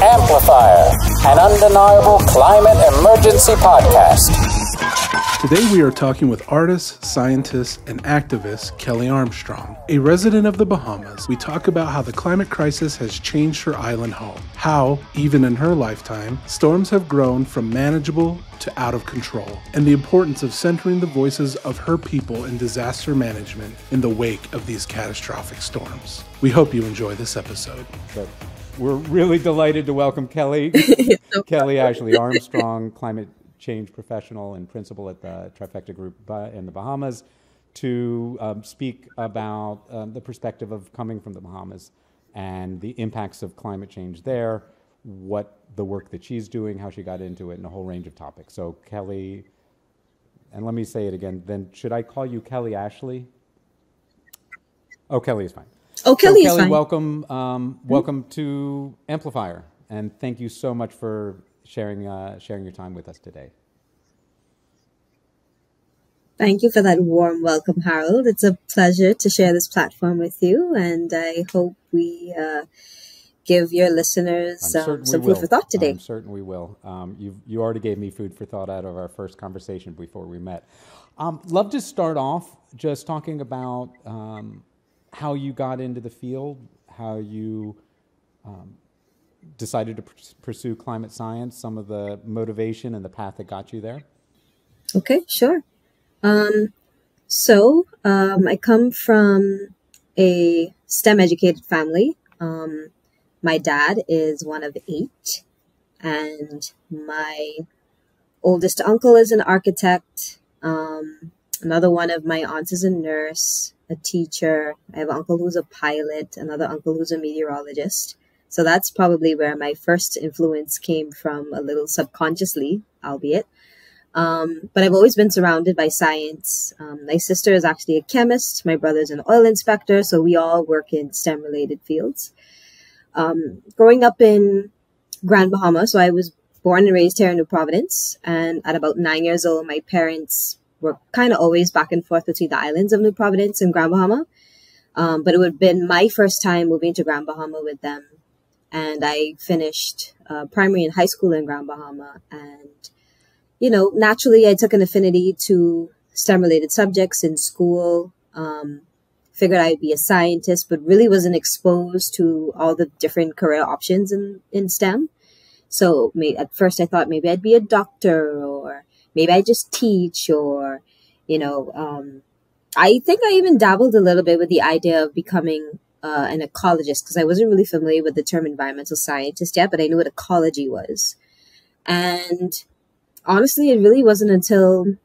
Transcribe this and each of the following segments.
Amplifier, an undeniable climate emergency podcast. Today we are talking with artist, scientist, and activist Kelli Armstrong. A resident of the Bahamas, we talk about how the climate crisis has changed her island home, how, even in her lifetime, storms have grown from manageable to out of control, and the importance of centering the voices of her people in disaster management in the wake of these catastrophic storms. We hope you enjoy this episode. But we're really delighted to welcome Kelli, Kelli Ashley Armstrong, climate change professional and principal at the Trifecta Group in the Bahamas, to speak about the perspective of coming from the Bahamas and the impacts of climate change there, what the work that she's doing, how she got into it, and a whole range of topics. So Kelli, and let me say it again, then should I call you Kelli Ashley? Oh, Kelli is fine. Oh, Kelli is fine. Welcome, welcome to Amplifier, and thank you so much for sharing your time with us today. Thank you for that warm welcome, Harold. It's a pleasure to share this platform with you, and I hope we give your listeners some food for thought today. I'm certain we will. You already gave me food for thought out of our first conversation before we met. Love to start off just talking about how you got into the field, how you decided to pursue climate science, some of the motivation and the path that got you there. Okay, sure. I come from a STEM educated family. My dad is one of 8, and my oldest uncle is an architect. Another one of my aunts is a nurse, a teacher. I have an uncle who's a pilot, another uncle who's a meteorologist. So that's probably where my first influence came from, a little subconsciously, albeit. But I've always been surrounded by science. My sister is actually a chemist. My brother's an oil inspector. So we all work in STEM-related fields. Growing up in Grand Bahamas, so I was born and raised here in New Providence. And at about 9 years old, my parents were kind of always back and forth between the islands of New Providence and Grand Bahama. But it would have been my first time moving to Grand Bahama with them. And I finished primary and high school in Grand Bahama. And, you know, naturally, I took an affinity to STEM-related subjects in school. Figured I'd be a scientist, but really wasn't exposed to all the different career options in STEM. So at first I thought maybe I'd be a doctor, or maybe I just teach, or, I think I even dabbled a little bit with the idea of becoming an ecologist, because I wasn't really familiar with the term environmental scientist yet, but I knew what ecology was. And honestly, it really wasn't until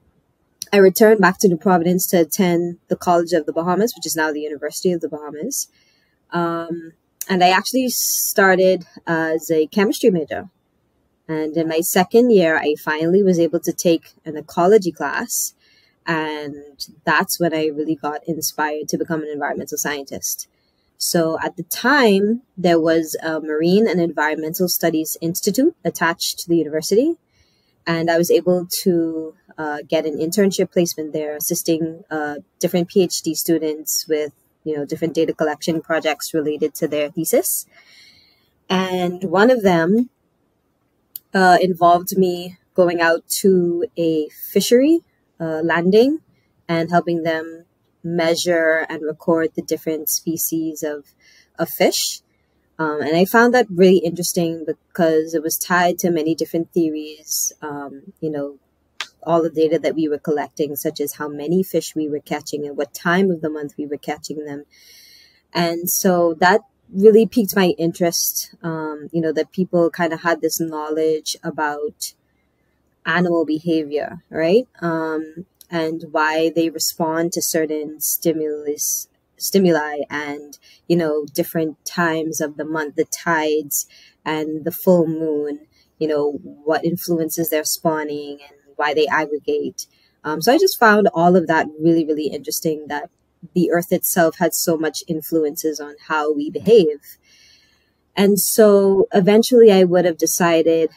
I returned back to New Providence to attend the College of the Bahamas, which is now the University of the Bahamas. And I actually started as a chemistry major. And in my second year, I finally was able to take an ecology class. And that's when I really got inspired to become an environmental scientist. So at the time, there was a Marine and Environmental Studies Institute attached to the university. And I was able to get an internship placement there, assisting different PhD students with, different data collection projects related to their thesis. And one of them involved me going out to a fishery landing and helping them measure and record the different species of fish. And I found that really interesting because it was tied to many different theories, all the data that we were collecting, such as how many fish we were catching and what time of the month we were catching them. And so that really piqued my interest, that people kind of had this knowledge about animal behavior, right? And why they respond to certain stimuli and, different times of the month, the tides and the full moon, what influences their spawning and why they aggregate. So I just found all of that really, really interesting, that the earth itself had so much influences on how we behave. And so eventually I would have decided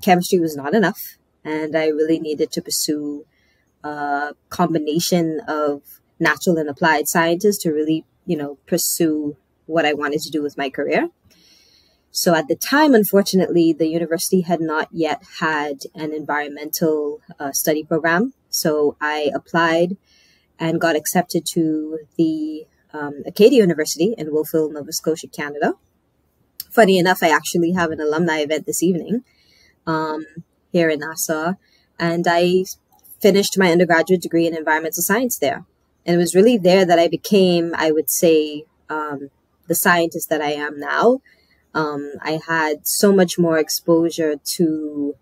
chemistry was not enough, and I really needed to pursue a combination of natural and applied sciences to really, pursue what I wanted to do with my career. So at the time, unfortunately, the university had not yet had an environmental study program. So I applied and got accepted to the Acadia University in Wolfville, Nova Scotia, Canada. Funny enough, I actually have an alumni event this evening here in Nassau, and I finished my undergraduate degree in environmental science there. And it was really there that I became, I would say, the scientist that I am now. I had so much more exposure to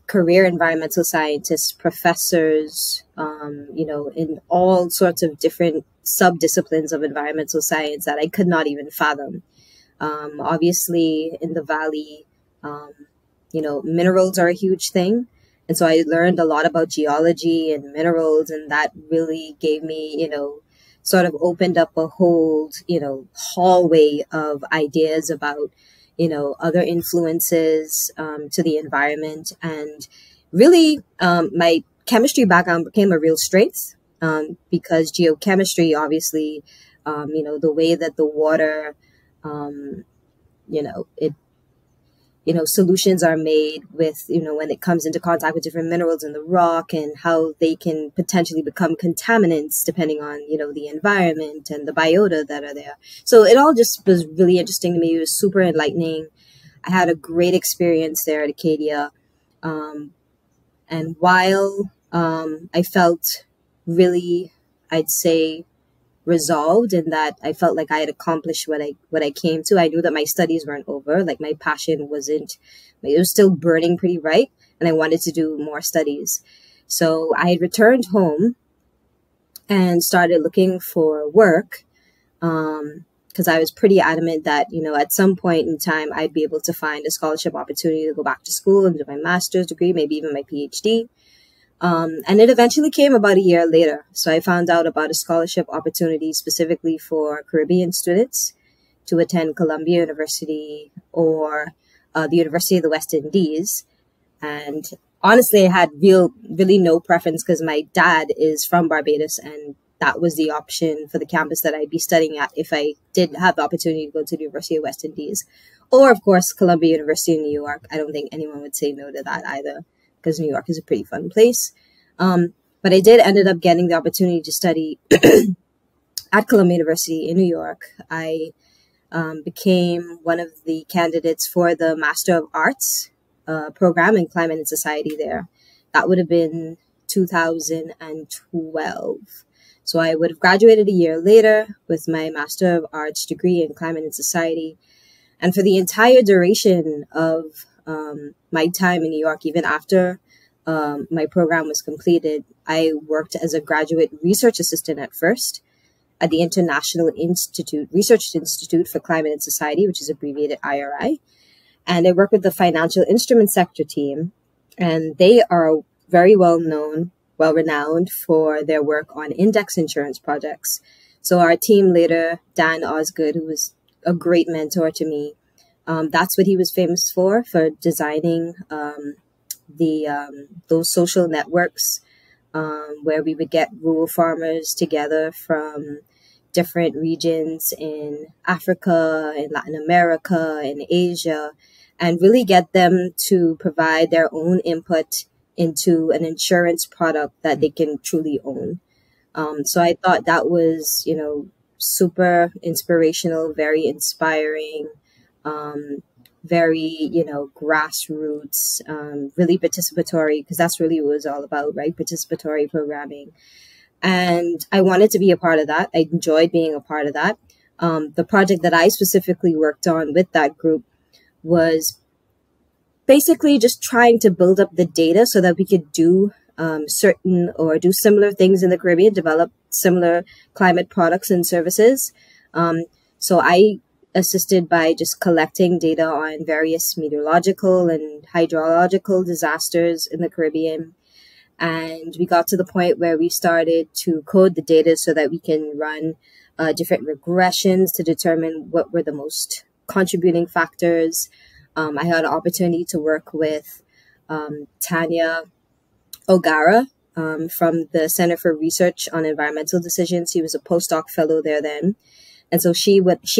career environmental scientists, professors, in all sorts of different sub-disciplines of environmental science that I could not even fathom. Obviously, in the Valley, minerals are a huge thing. And so I learned a lot about geology and minerals, and that really gave me, sort of opened up a whole, hallway of ideas about, other influences to the environment. And really, my chemistry background became a real strength because geochemistry, obviously, the way that the water, solutions are made with, when it comes into contact with different minerals in the rock and how they can potentially become contaminants depending on, the environment and the biota that are there. So it all just was really interesting to me. It was super enlightening. I had a great experience there at Acadia. And while I felt really, I'd say, resolved in that I felt like I had accomplished what I came to. I knew that my studies weren't over. Like my passion it was still burning pretty bright, and I wanted to do more studies. So I had returned home and started looking for work because I was pretty adamant that, at some point in time, I'd be able to find a scholarship opportunity to go back to school and do my master's degree, maybe even my PhD. And it eventually came about a year later. So I found out about a scholarship opportunity specifically for Caribbean students to attend Columbia University or the University of the West Indies. And honestly, I had really no preference because my dad is from Barbados, and that was the option for the campus that I'd be studying at if I did have the opportunity to go to the University of West Indies. Or, of course, Columbia University in New York. I don't think anyone would say no to that either, because New York is a pretty fun place. But I ended up getting the opportunity to study at Columbia University in New York. I became one of the candidates for the Master of Arts program in Climate and Society there. That would have been 2012. So I would have graduated a year later with my Master of Arts degree in Climate and Society. And for the entire duration of my time in New York, even after my program was completed, I worked as a graduate research assistant at first at the International Research Institute for Climate and Society, which is abbreviated IRI. And I work with the financial instrument sector team, and they are very well renowned for their work on index insurance projects. So our team leader, Dan Osgood, who was a great mentor to me, that's what he was famous for designing those social networks where we would get rural farmers together from different regions in Africa, in Latin America, in Asia, and really get them to provide their own input into an insurance product that they can truly own. So I thought that was, super inspirational, very inspiring, very, grassroots, really participatory, because that's really what it was all about, right? Participatory programming. And I wanted to be a part of that. I enjoyed being a part of that. The project that I specifically worked on with that group was basically just trying to build up the data so that we could do certain or do similar things in the Caribbean, develop similar climate products and services. So I assisted by just collecting data on various meteorological and hydrological disasters in the Caribbean. And we got to the point where we started to code the data so that we can run different regressions to determine what were the most contributing factors. I had an opportunity to work with Tanya O'Gara from the Center for Research on Environmental Decisions. He was a postdoc fellow there then. And so she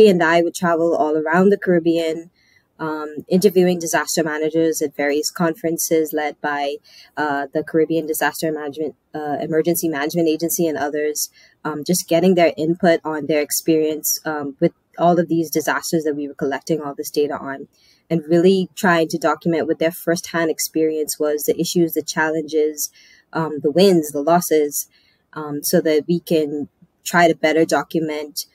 and I would travel all around the Caribbean, interviewing disaster managers at various conferences led by the Caribbean Disaster Management Emergency Management Agency and others, just getting their input on their experience with all of these disasters that we were collecting all this data on, and really trying to document what their firsthand experience was, the issues, the challenges, the wins, the losses, so that we can try to better document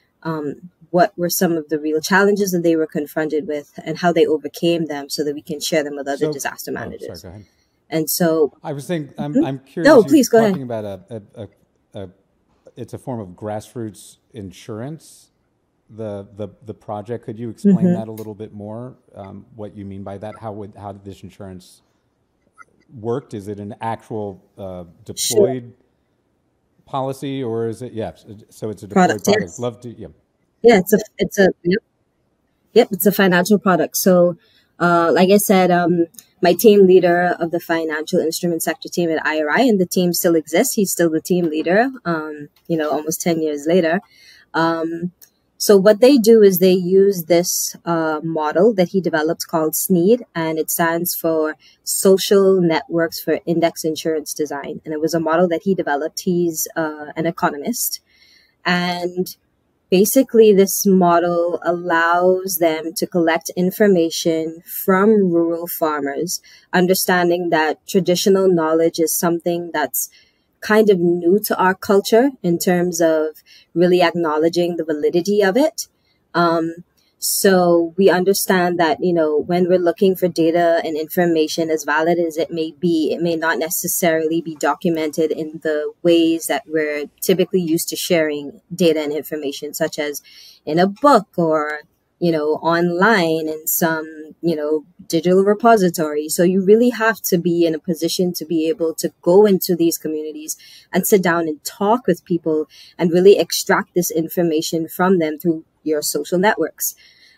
what were some of the real challenges that they were confronted with and how they overcame them, so that we can share them with other disaster managers. Sorry, go ahead. And so I was saying, I'm curious. No, please go talking ahead. about it's a form of grassroots insurance. The project. Could you explain that a little bit more? What you mean by that? How did this insurance worked? Is it an actual deployed policy, or is it? Yes. So it's a deployed product. Yes. Love to. Yeah, it's a financial product. So, like I said, my team leader of the financial instrument sector team at IRI, and the team still exists. He's still the team leader. Almost 10 years later. So what they do is they use this model that he developed called SNEED, and it stands for Social Networks for Index Insurance Design. And it was a model that he developed. He's an economist. And basically, this model allows them to collect information from rural farmers, understanding that traditional knowledge is something that's kind of new to our culture in terms of really acknowledging the validity of it. So we understand that, when we're looking for data and information, as valid as it may be, it may not necessarily be documented in the ways that we're typically used to sharing data and information, such as in a book or, online in some, digital repository. So you really have to be in a position to be able to go into these communities and sit down and talk with people and really extract this information from them through your social networks.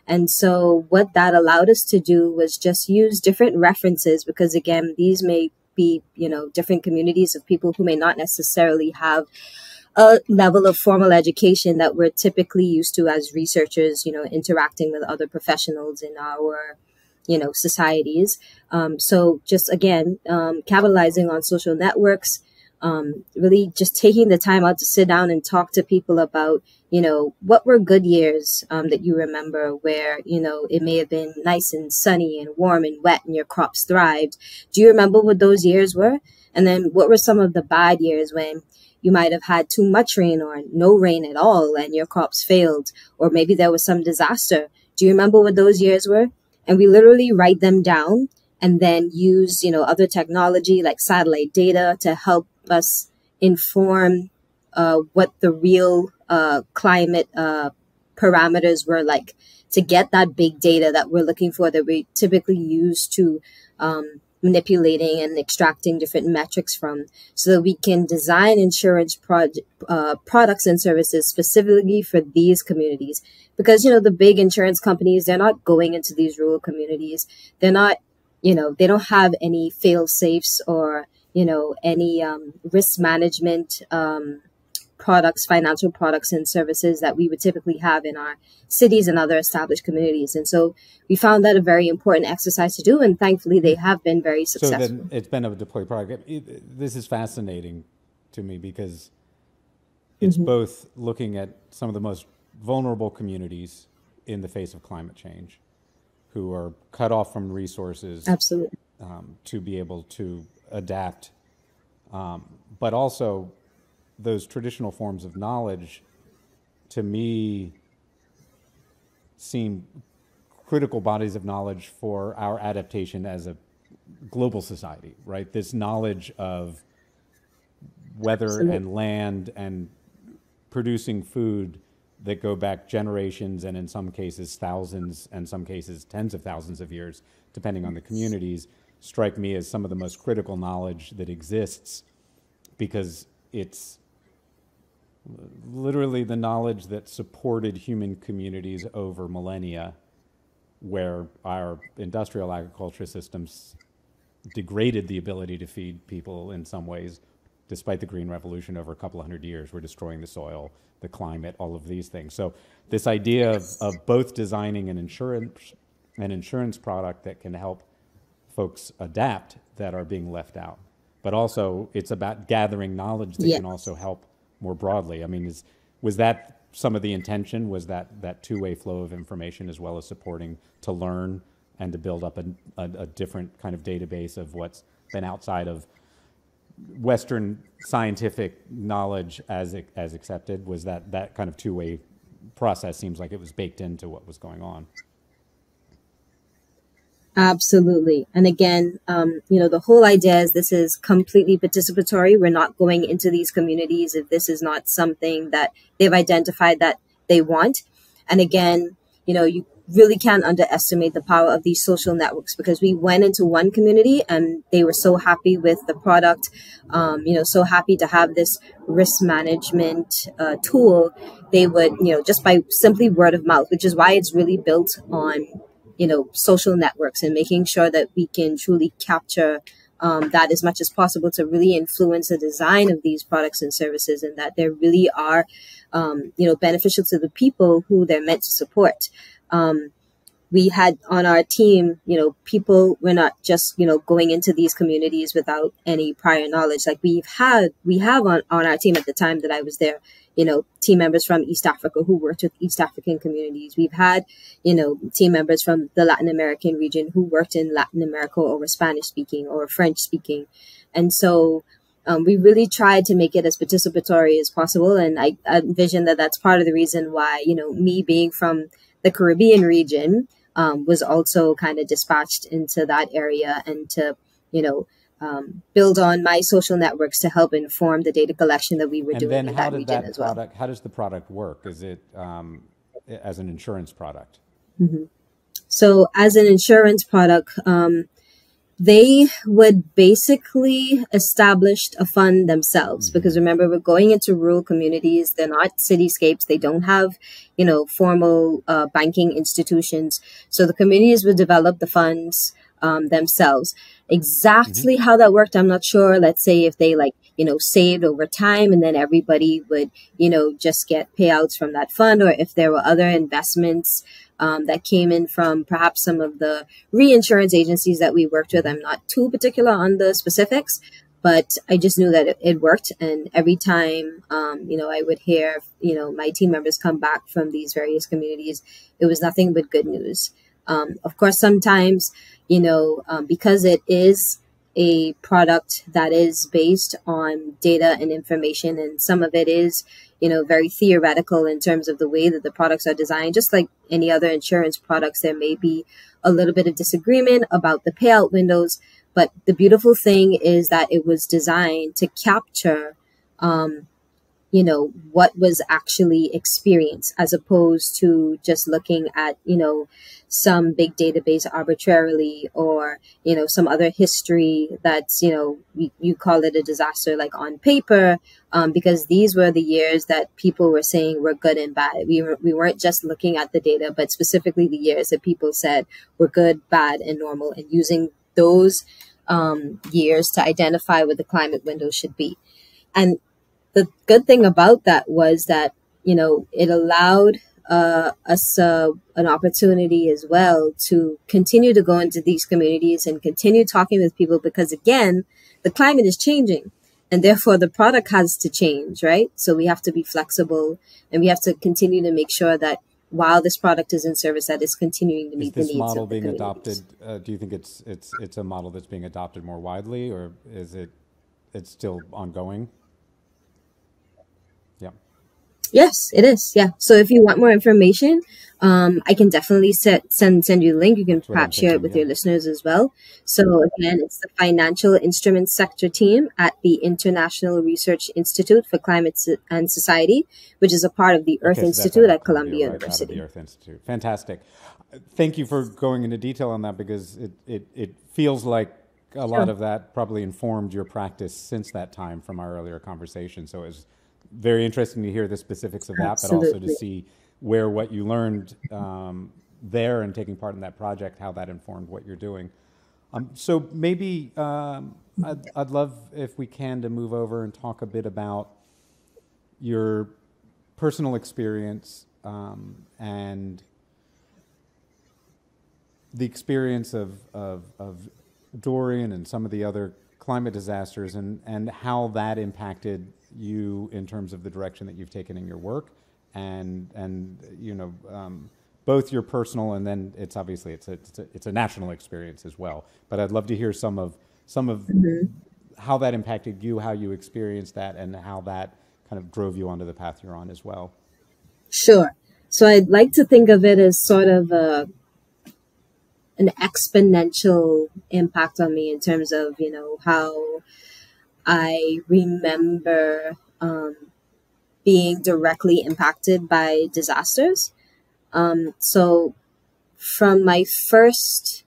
And so what that allowed us to do was just use different references, because again, these may be, different communities of people who may not necessarily have a level of formal education that we're typically used to as researchers, interacting with other professionals in our, societies. So just again, capitalizing on social networks, really just taking the time out to sit down and talk to people about, what were good years that you remember where, it may have been nice and sunny and warm and wet and your crops thrived. Do you remember what those years were? And then what were some of the bad years when you might have had too much rain or no rain at all and your crops failed, or maybe there was some disaster? Do you remember what those years were? And we literally write them down and then use, other technology like satellite data to help us inform what the real climate parameters were like, to get that big data that we're looking for, that we typically use to manipulating and extracting different metrics from, so that we can design insurance products and services specifically for these communities. Because, the big insurance companies, they're not going into these rural communities. They're not, they don't have any fail safes or, any risk management products, financial products and services that we would typically have in our cities and other established communities. And so we found that a very important exercise to do, and thankfully they have been very successful. So then it's been a deployed product. This is fascinating to me because it's both looking at some of the most vulnerable communities in the face of climate change, who are cut off from resources. Absolutely. To be able to adapt, but also those traditional forms of knowledge, to me, seem critical bodies of knowledge for our adaptation as a global society, right? This knowledge of weather Absolutely. and land and producing food that go back generations and in some cases thousands and some cases tens of thousands of years, depending on the communities, strike me as some of the most critical knowledge that exists, because it's literally the knowledge that supported human communities over millennia, where our industrial agriculture systems degraded the ability to feed people in some ways, despite the Green Revolution over a couple of hundred years, we're destroying the soil, the climate, all of these things. So this idea of both designing an insurance product that can help folks adapt that are being left out, but also it's about gathering knowledge that can also help more broadly. I mean, was that some of the intention, was that two-way flow of information as well as supporting to learn and to build up a different kind of database of what's been outside of Western scientific knowledge as accepted? Was that kind of two-way process seems like it was baked into what was going on? Absolutely. And again, the whole idea is this is completely participatory. We're not going into these communities if this is not something that they've identified that they want. And again, you really can't underestimate the power of these social networks, because we went into one community and they were so happy with the product, so happy to have this risk management tool. They would, just by simply word of mouth, which is why it's really built on social networks and making sure that we can truly capture that as much as possible to really influence the design of these products and services, and that they really are, beneficial to the people who they're meant to support. We had on our team, people were not just, going into these communities without any prior knowledge. Like we have on our team at the time that I was there, team members from East Africa who worked with East African communities. We've had, team members from the Latin American region who worked in Latin America or were Spanish speaking or French speaking. And so we really tried to make it as participatory as possible. And I envision that that's part of the reason why, me being from the Caribbean region was also kind of dispatched into that area and to, build on my social networks to help inform the data collection that we were doing in that region as well. How does the product work? Is it as an insurance product? Mm-hmm. So as an insurance product, they would basically establish a fund themselves, because remember, we're going into rural communities. They're not cityscapes. They don't have, formal banking institutions. So the communities would develop the funds themselves. Exactly how that worked, I'm not sure. Let's say if they saved over time and then everybody would, just get payouts from that fund, or if there were other investments that came in from perhaps some of the reinsurance agencies that we worked with. I'm not too particular on the specifics, but I just knew that it worked. And every time, I would hear, my team members come back from these various communities, it was nothing but good news. Of course, sometimes, because it is a product that is based on data and information, and some of it is, very theoretical in terms of the way that the products are designed. Just like any other insurance products, there may be a little bit of disagreement about the payout windows, but the beautiful thing is that it was designed to capture, what was actually experienced, as opposed to just looking at, some big database arbitrarily, or, some other history that's, you call it a disaster, like on paper, because these were the years that people were saying were good and bad. We weren't just looking at the data, but specifically the years that people said were good, bad, and normal, and using those years to identify what the climate window should be. And the good thing about that was that, it allowed us an opportunity as well to continue to go into these communities and continue talking with people, because again, the climate is changing and therefore the product has to change, right? So we have to be flexible, and we have to continue to make sure that while this product is in service, that it's continuing to meet the needs of the model being communities. adopted? Do you think it's a model that's being adopted more widely, or is it's still ongoing? Yeah. Yes, it is. Yeah. So if you want more information, I can definitely send you the link. You can perhaps share it with your listeners as well. So again, it's the Financial Instruments Sector team at the International Research Institute for Climate and Society, which is a part of the Earth Institute at Columbia University. Out of the Earth Institute. Fantastic. Thank you for going into detail on that, because it feels like a lot of that probably informed your practice since that time from our earlier conversation. So it was very interesting to hear the specifics of that, but also to see where what you learned there and taking part in that project, how that informed what you're doing. So maybe I'd love, if we can, to move over and talk a bit about your personal experience and the experience of Dorian and some of the other climate disasters, and how that impacted you in terms of the direction that you've taken in your work, and both your personal, and then it's obviously it's a national experience as well. But I'd love to hear some of how that impacted you, how you experienced that, and how that kind of drove you onto the path you're on as well. Sure. So I'd like to think of it as sort of an exponential impact on me in terms of, how I remember being directly impacted by disasters. So from my first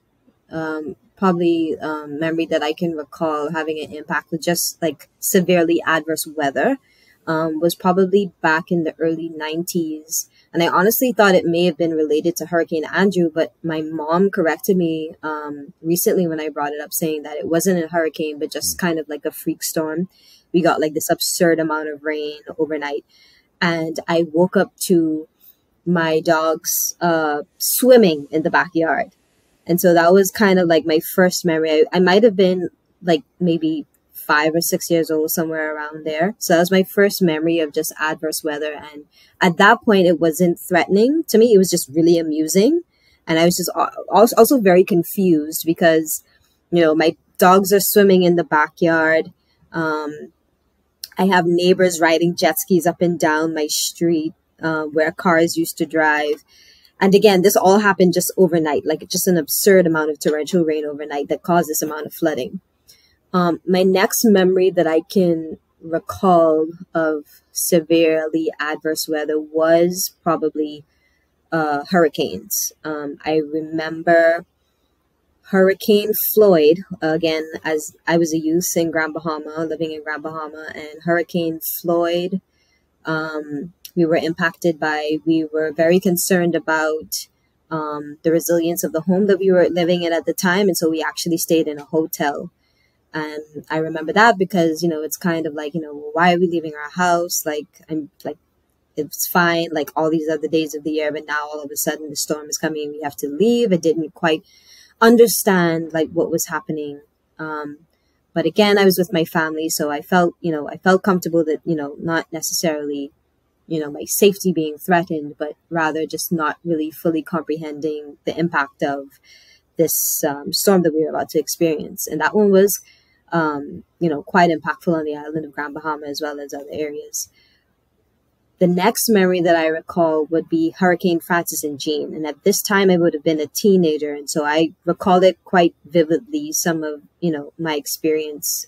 memory that I can recall having an impact with just like severely adverse weather was probably back in the early 90s. And I honestly thought it may have been related to Hurricane Andrew, but my mom corrected me recently when I brought it up, saying that it wasn't a hurricane, but just kind of like a freak storm. We got like this absurd amount of rain overnight. And I woke up to my dogs swimming in the backyard. And so that was kind of like my first memory. I might have been like maybe 5 or 6 years old, somewhere around there. So that was my first memory of just adverse weather. And at that point, it wasn't threatening to me. It was just really amusing. And I was just also very confused because, my dogs are swimming in the backyard. I have neighbors riding jet skis up and down my street where cars used to drive. And again, this all happened just overnight, like just an absurd amount of torrential rain overnight that caused this amount of flooding. My next memory that I can recall of severely adverse weather was probably hurricanes. I remember Hurricane Floyd, again, as I was a youth in Grand Bahama, living in Grand Bahama, and Hurricane Floyd, we were very concerned about the resilience of the home that we were living in at the time. And so we actually stayed in a hotel. And I remember that because, it's kind of like, why are we leaving our house? It's fine, like all these other days of the year, but now all of a sudden the storm is coming and we have to leave. I didn't quite understand like what was happening. But again, I was with my family, so I felt comfortable that, not necessarily, my safety being threatened, but rather just not really fully comprehending the impact of this storm that we were about to experience. And that one was, quite impactful on the island of Grand Bahama as well as other areas. The next memory that I recall would be Hurricane Francis and Jean. And at this time, I would have been a teenager. And so I recall it quite vividly, some of, my experience.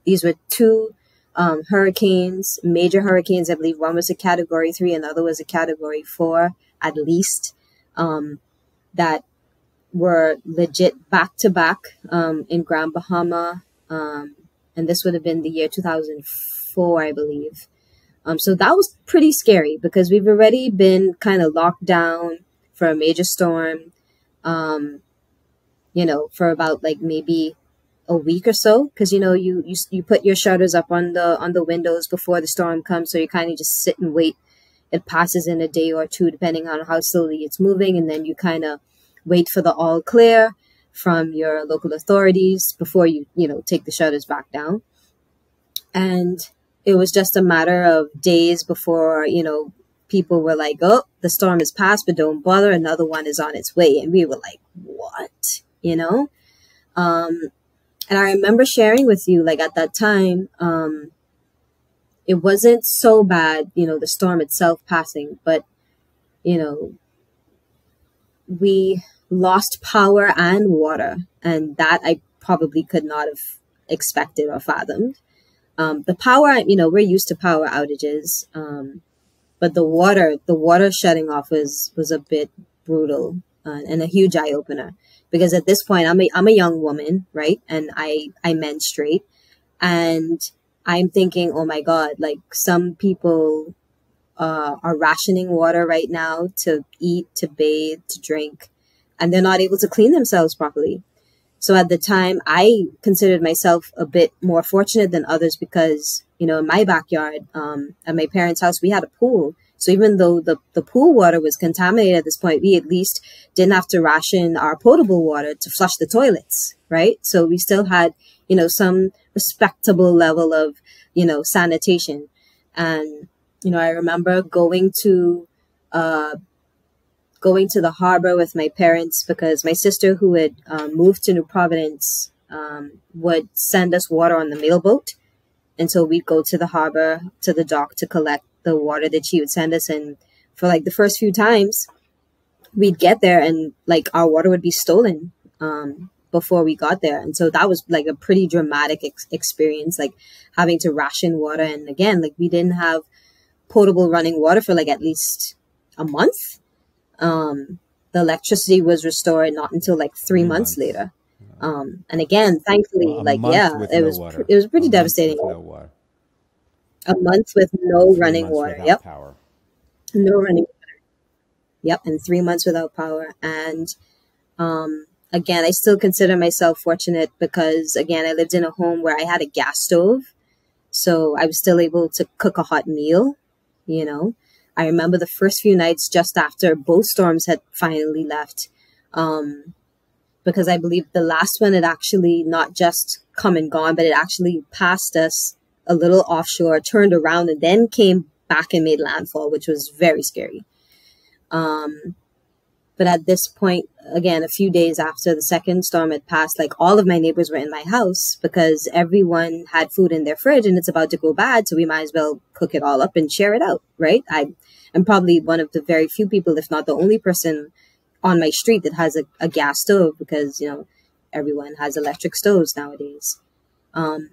These were two hurricanes, major hurricanes. I believe one was a Category 3, another was a Category 4, at least, that were legit back-to-back in Grand Bahama. And this would have been the year 2004, I believe. So that was pretty scary because we've already been kind of locked down for a major storm, for about like maybe a week or so. Because, you put your shutters up on the windows before the storm comes. So you kind of just sit and wait. It passes in a day or two, depending on how slowly it's moving. And then you kind of wait for the all clear from your local authorities before you, take the shutters back down. And it was just a matter of days before, people were like, oh, the storm is past, but don't bother. Another one is on its way. And we were like, what? And I remember sharing with you, like at that time, it wasn't so bad, the storm itself passing, but, we lost power and water. And that I probably could not have expected or fathomed. The power, we're used to power outages, but the water shutting off was a bit brutal and a huge eye opener because at this point I'm a young woman, right? And I menstruate, and I'm thinking, oh my God, like some people are rationing water right now to eat, to bathe, to drink, and they're not able to clean themselves properly. So at the time, I considered myself a bit more fortunate than others because, in my backyard, at my parents' house, we had a pool. So even though the pool water was contaminated at this point, we at least didn't have to ration our potable water to flush the toilets, right? So we still had, some respectable level of, sanitation. And, I remember going to the harbor with my parents because my sister, who had moved to New Providence, would send us water on the mailboat. And so we'd go to the harbor, to the dock to collect the water that she would send us. And for like the first few times, we'd get there and like our water would be stolen before we got there. And so that was like a pretty dramatic experience, like having to ration water. And again, like we didn't have potable running water for like at least a month. The electricity was restored not until like 3 months later. And again, thankfully, it was pretty devastating. A month with no running water. Yep. Power. No running water. Yep. And 3 months without power. And, again, I still consider myself fortunate because again, I lived in a home where I had a gas stove. So I was still able to cook a hot meal, I remember the first few nights just after both storms had finally left, because I believe the last one had actually not just come and gone, but it actually passed us a little offshore, turned around, and then came back and made landfall, which was very scary. But at this point, again, a few days after the second storm had passed, like all of my neighbors were in my house because everyone had food in their fridge and it's about to go bad. So we might as well cook it all up and share it out, right? I'm probably one of the very few people, if not the only person on my street that has a gas stove because, everyone has electric stoves nowadays. And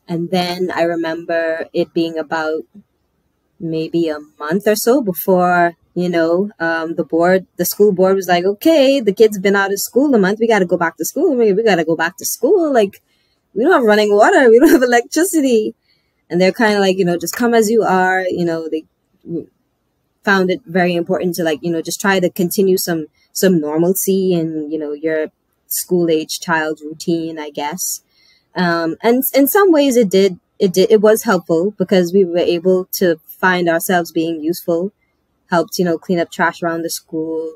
then I remember it being about maybe a month or so before, the school board was like, okay, the kids have been out of school a month. We got to go back to school. We got to go back to school. Like, we don't have running water. We don't have electricity. And they're kind of like, just come as you are. They found it very important to just try to continue some normalcy in, your school age child's routine, I guess. And in some ways it was helpful because we were able to find ourselves being useful, helped, clean up trash around the school,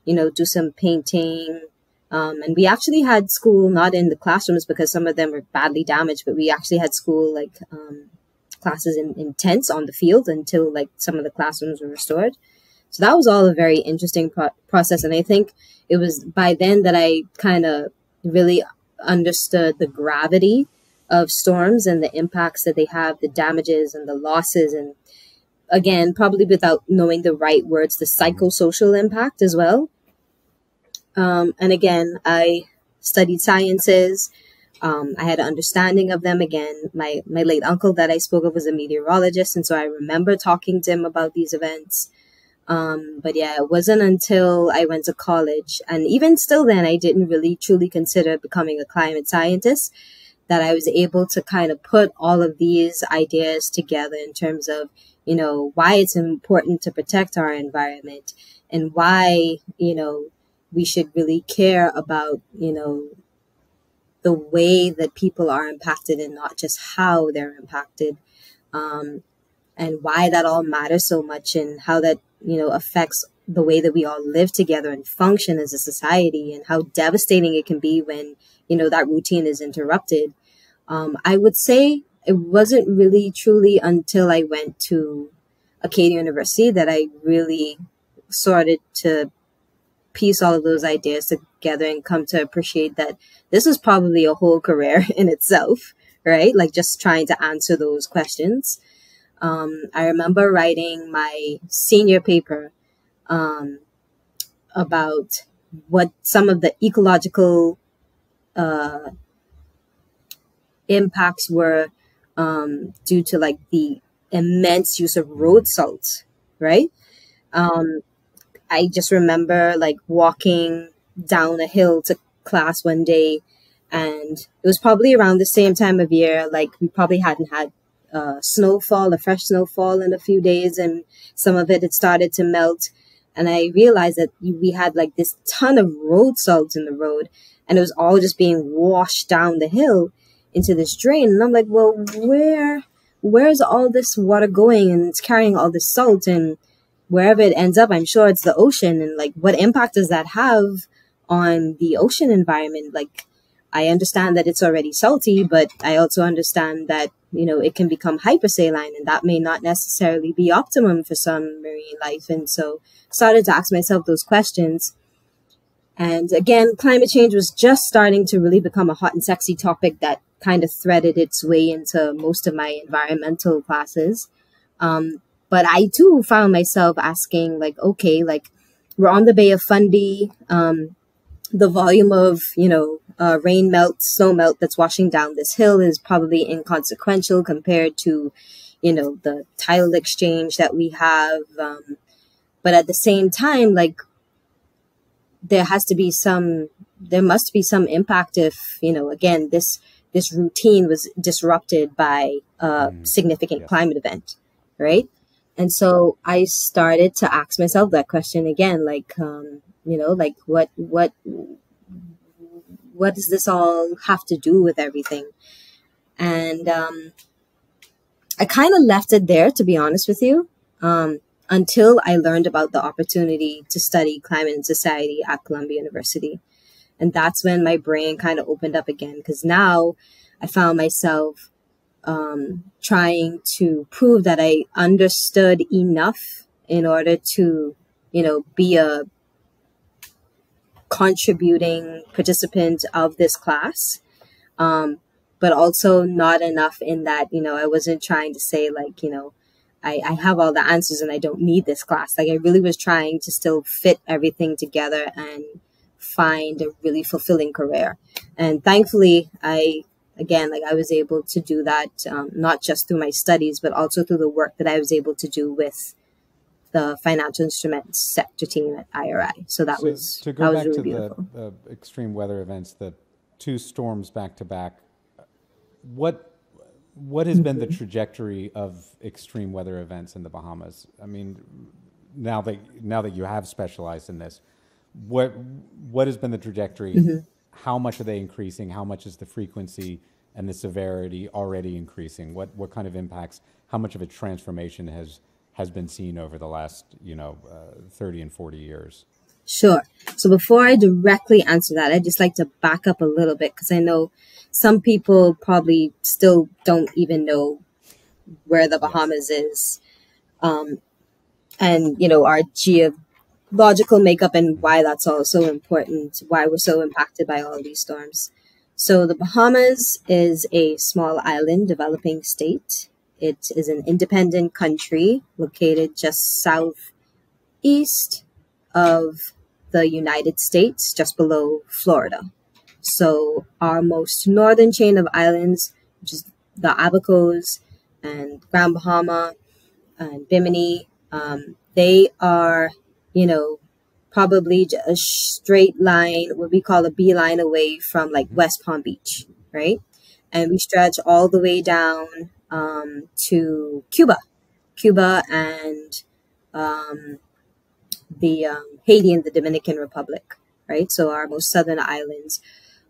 do some painting. And we actually had school, not in the classrooms because some of them were badly damaged, but we actually had school, classes in tents on the field until, some of the classrooms were restored. So that was all a very interesting process. And I think it was by then that I kind of really understood the gravity of storms and the impacts that they have, the damages and the losses, and again, probably without knowing the right words, the psychosocial impact as well. And again, I studied sciences. I had an understanding of them. Again, my late uncle that I spoke of was a meteorologist, and so I remember talking to him about these events. But yeah, it wasn't until I went to college, and even still then, I didn't really truly consider becoming a climate scientist, that I was able to kind of put all of these ideas together in terms of, why it's important to protect our environment and why, we should really care about, the way that people are impacted and not just how they're impacted, and why that all matters so much and how that, affects the way that we all live together and function as a society and how devastating it can be when, that routine is interrupted. I would say it wasn't really truly until I went to Acadia University that I really started to piece all of those ideas together and come to appreciate that this is probably a whole career in itself, right? Like just trying to answer those questions. I remember writing my senior paper about what some of the ecological impacts were due to the immense use of road salt, right? I just remember walking down a hill to class one day, and it was probably around the same time of year. We probably hadn't had fresh snowfall in a few days, and some of it had started to melt. And I realized that we had like this ton of road salt in the road, and it was all just being washed down the hill into this drain. And I'm like, well, where's all this water going? And it's carrying all this salt, and wherever it ends up, I'm sure it's the ocean. And like, what impact does that have on the ocean environment? Like, I understand that it's already salty, but I also understand that, you know, it can become hypersaline, and that may not necessarily be optimum for some marine life. And so started to ask myself those questions. And again, climate change was just starting to really become a hot and sexy topic that kind of threaded its way into most of my environmental classes. But I too found myself asking, like, okay, like, we're on the Bay of Fundy. The volume of, you know, rain melt, snow melt that's washing down this hill is probably inconsequential compared to, you know, the tidal exchange that we have. But at the same time, like, there must be some impact if, you know, again, this routine was disrupted by a significant climate event, right? And so I started to ask myself that question again, like, you know, like, what does this all have to do with everything? And I kind of left it there, to be honest with you, until I learned about the opportunity to study climate and society at Columbia University. And that's when my brain kind of opened up again, because now I found myself trying to prove that I understood enough in order to, you know, be a contributing participant of this class, but also not enough in that, you know, I wasn't trying to say, like, you know, I have all the answers and I don't need this class. Like, I really was trying to still fit everything together and find a really fulfilling career. And thankfully, I was able to do that, not just through my studies, but also through the work that I was able to do with the financial instruments sector team at IRI. So that was really beautiful. The extreme weather events, the two storms back to back. What has been the trajectory of extreme weather events in the Bahamas? I mean, now that you have specialized in this, what has been the trajectory? Mm-hmm. How much are they increasing? How much is the frequency and the severity already increasing? What kind of impacts? How much of a transformation has been seen over the last, 30 and 40 years? Sure. So before I directly answer that, I'd just like to back up a little bit, because I know some people probably still don't even know where the Bahamas is, and, our geological makeup and why that's all so important, why we're so impacted by all of these storms. So the Bahamas is a small island developing state. It is an independent country located just southeast of the United States, just below Florida. So our most northern chain of islands, which is the Abacos and Grand Bahama and Bimini, they are, probably a straight line, what we call a beeline away from like West Palm Beach, right? And we stretch all the way down to Cuba and the Haiti and the Dominican Republic, right? So our most southern islands,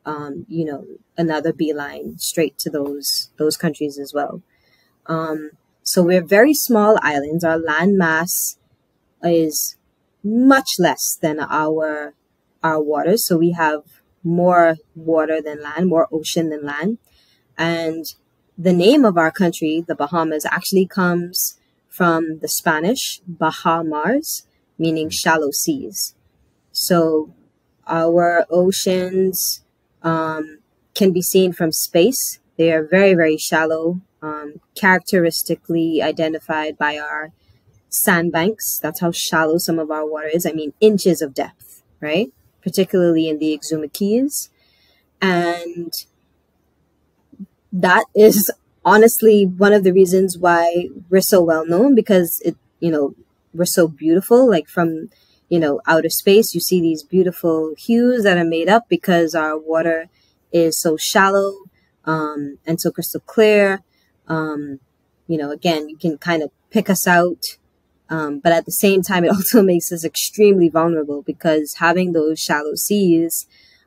another beeline straight to those countries as well. So we're very small islands. Our land mass is much less than our waters. So we have more water than land, more ocean than land. And the name of our country, the Bahamas, actually comes from the Spanish Bahamas, meaning shallow seas. So our oceans can be seen from space. They are very, very shallow, characteristically identified by our sandbanks. That's how shallow some of our water is. I mean, inches of depth, right? Particularly in the Exuma Keys. And that is honestly one of the reasons why we're so well known, because we're so beautiful. Like from, outer space, you see these beautiful hues that are made up because our water is so shallow, and so crystal clear. Again, you can kind of pick us out But at the same time, it also makes us extremely vulnerable because having those shallow seas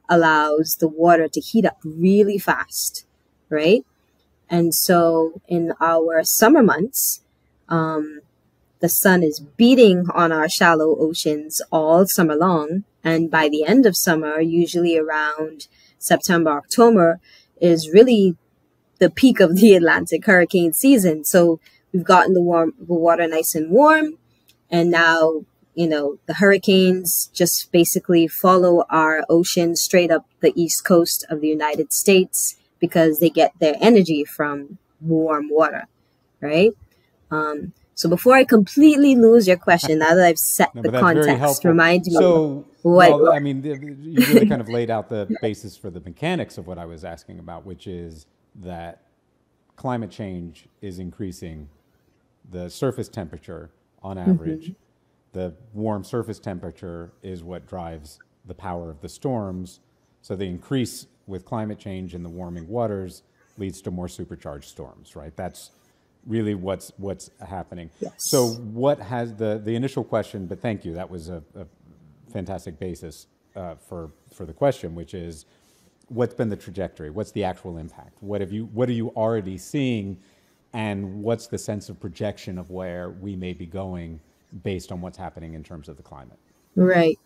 allows the water to heat up really fast, right? And so in our summer months, the sun is beating on our shallow oceans all summer long. And by the end of summer, usually around September, October, is really the peak of the Atlantic hurricane season. So we've gotten the water nice and warm. And now, the hurricanes just basically follow our ocean straight up the east coast of the United States because they get their energy from warm water, right? So before I completely lose your question, now that I've set the context, remind me what... Well, I mean, you really kind of laid out the basis for the mechanics of what I was asking about, which is that climate change is increasing the surface temperature on average. The warm surface temperature is what drives the power of the storms. So the increase with climate change in the warming waters leads to more supercharged storms, right? That's really what's happening. Yes. So what has the initial question, but thank you, that was a fantastic basis for the question, which is what's been the trajectory? What's the actual impact? What are you already seeing, and what's the sense of projection of where we may be going based on what's happening in terms of the climate? Right.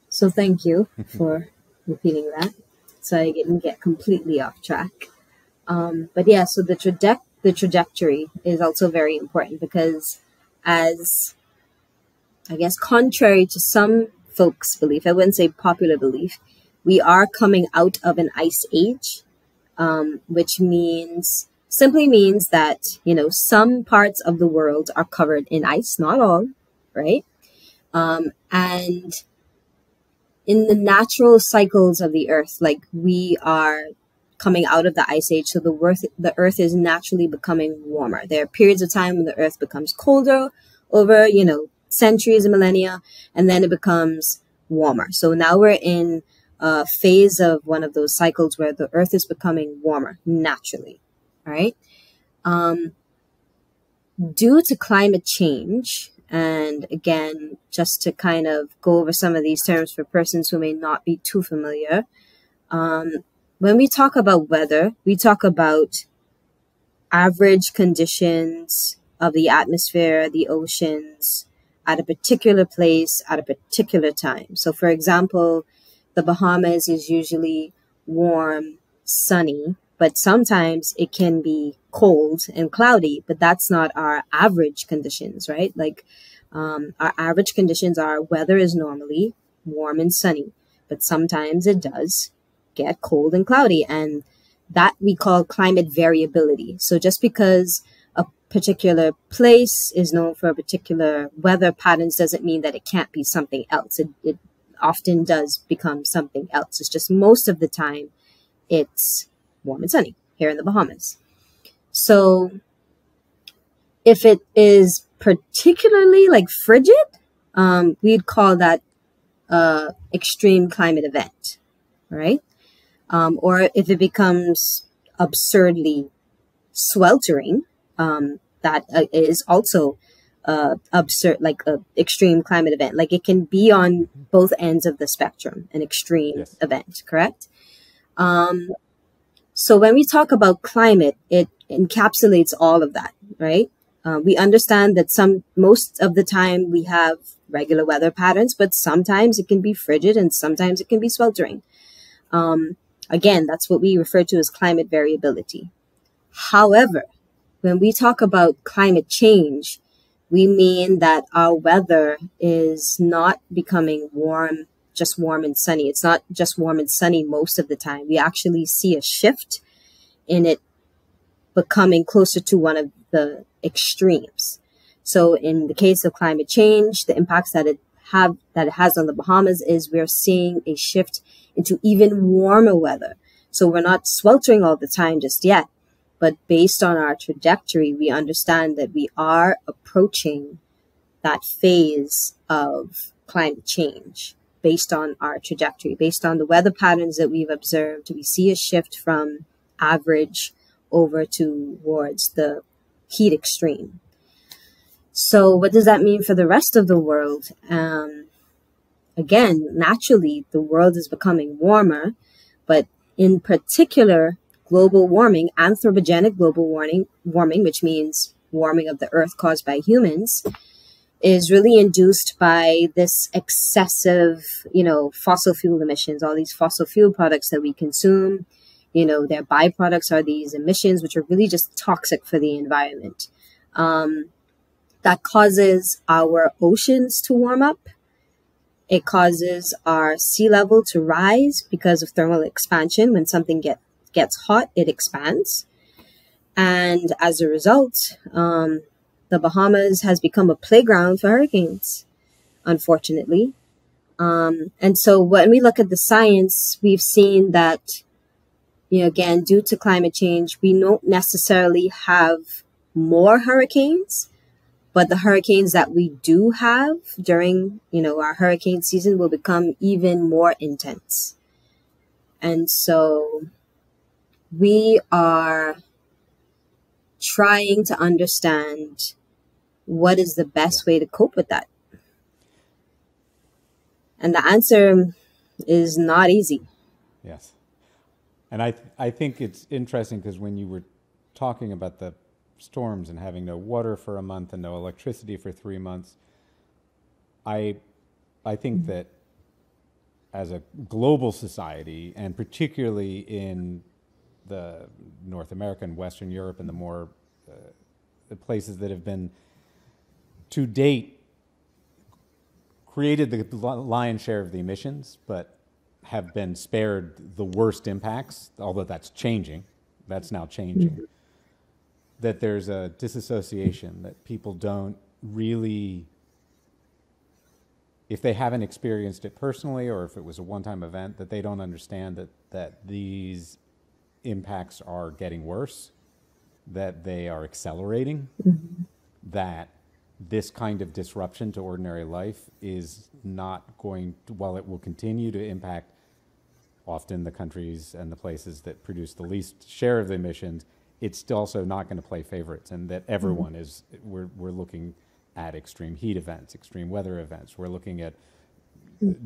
So thank you for repeating that, so I didn't get completely off track. But yeah, so the trajectory is also very important because, as I guess contrary to some folks' belief, I wouldn't say popular belief, we are coming out of an ice age, which simply means that, some parts of the world are covered in ice, not all, right? And in the natural cycles of the earth, like we are coming out of the ice age, so the earth is naturally becoming warmer. There are periods of time when the earth becomes colder over, centuries and millennia, and then it becomes warmer. So now we're in a phase of one of those cycles where the earth is becoming warmer naturally, all right? Due to climate change, and again, just to kind of go over some of these terms for persons who may not be too familiar, when we talk about weather, we talk about average conditions of the atmosphere, the oceans, at a particular place, at a particular time. So for example, the Bahamas is usually warm, sunny, but sometimes it can be cold and cloudy, but that's not our average conditions, right? Like our average conditions are weather is normally warm and sunny, but sometimes it does get cold and cloudy, and that we call climate variability. So just because a particular place is known for a particular weather patterns doesn't mean that it can't be something else. It often does become something else. It's just most of the time it's warm and sunny here in the Bahamas. So if it is particularly like frigid, we'd call that extreme climate event, right? Or if it becomes absurdly sweltering, that is also absurd, like a extreme climate event. Like it can be on both ends of the spectrum, an extreme event, correct? So when we talk about climate, it encapsulates all of that, right? We understand that most of the time we have regular weather patterns, but sometimes it can be frigid and sometimes it can be sweltering. Again, that's what we refer to as climate variability. However, when we talk about climate change, we mean that our weather is not becoming warm, just warm and sunny. It's not just warm and sunny most of the time. We actually see a shift in it becoming closer to one of the extremes. So in the case of climate change, the impacts that it has on the Bahamas is we're seeing a shift into even warmer weather. So we're not sweltering all the time just yet, but based on our trajectory, we understand that we are approaching that phase of climate change based on our trajectory, based on the weather patterns that we've observed. We see a shift from average over towards the heat extreme. So what does that mean for the rest of the world? Again, naturally, the world is becoming warmer, but in particular, global warming, anthropogenic global warming, which means warming of the earth caused by humans, is really induced by this excessive, fossil fuel emissions, all these fossil fuel products that we consume. Their byproducts are these emissions, which are really just toxic for the environment. That causes our oceans to warm up. It causes our sea level to rise because of thermal expansion. When something gets hot, it expands. And as a result, the Bahamas has become a playground for hurricanes, unfortunately. And so when we look at the science, we've seen that, again, due to climate change, we don't necessarily have more hurricanes, but the hurricanes that we do have during, our hurricane season will become even more intense. And so we are trying to understand what is the best way to cope with that. And the answer is not easy. Yes. And I think it's interesting because when you were talking about the storms and having no water for a month and no electricity for 3 months, I think that as a global society, and particularly in the North America and Western Europe and the more the places that have been to date created the lion's share of the emissions, but have been spared the worst impacts, although that's changing. That's now changing. Mm-hmm. That there's a disassociation, that people don't really, if they haven't experienced it personally or if it was a one-time event, that they don't understand that these impacts are getting worse, that they are accelerating, mm-hmm. that this kind of disruption to ordinary life is not going to, while it will continue to impact often the countries and the places that produce the least share of the emissions, it's also not going to play favorites, and that everyone mm-hmm. is, we're looking at extreme heat events, extreme weather events. We're looking at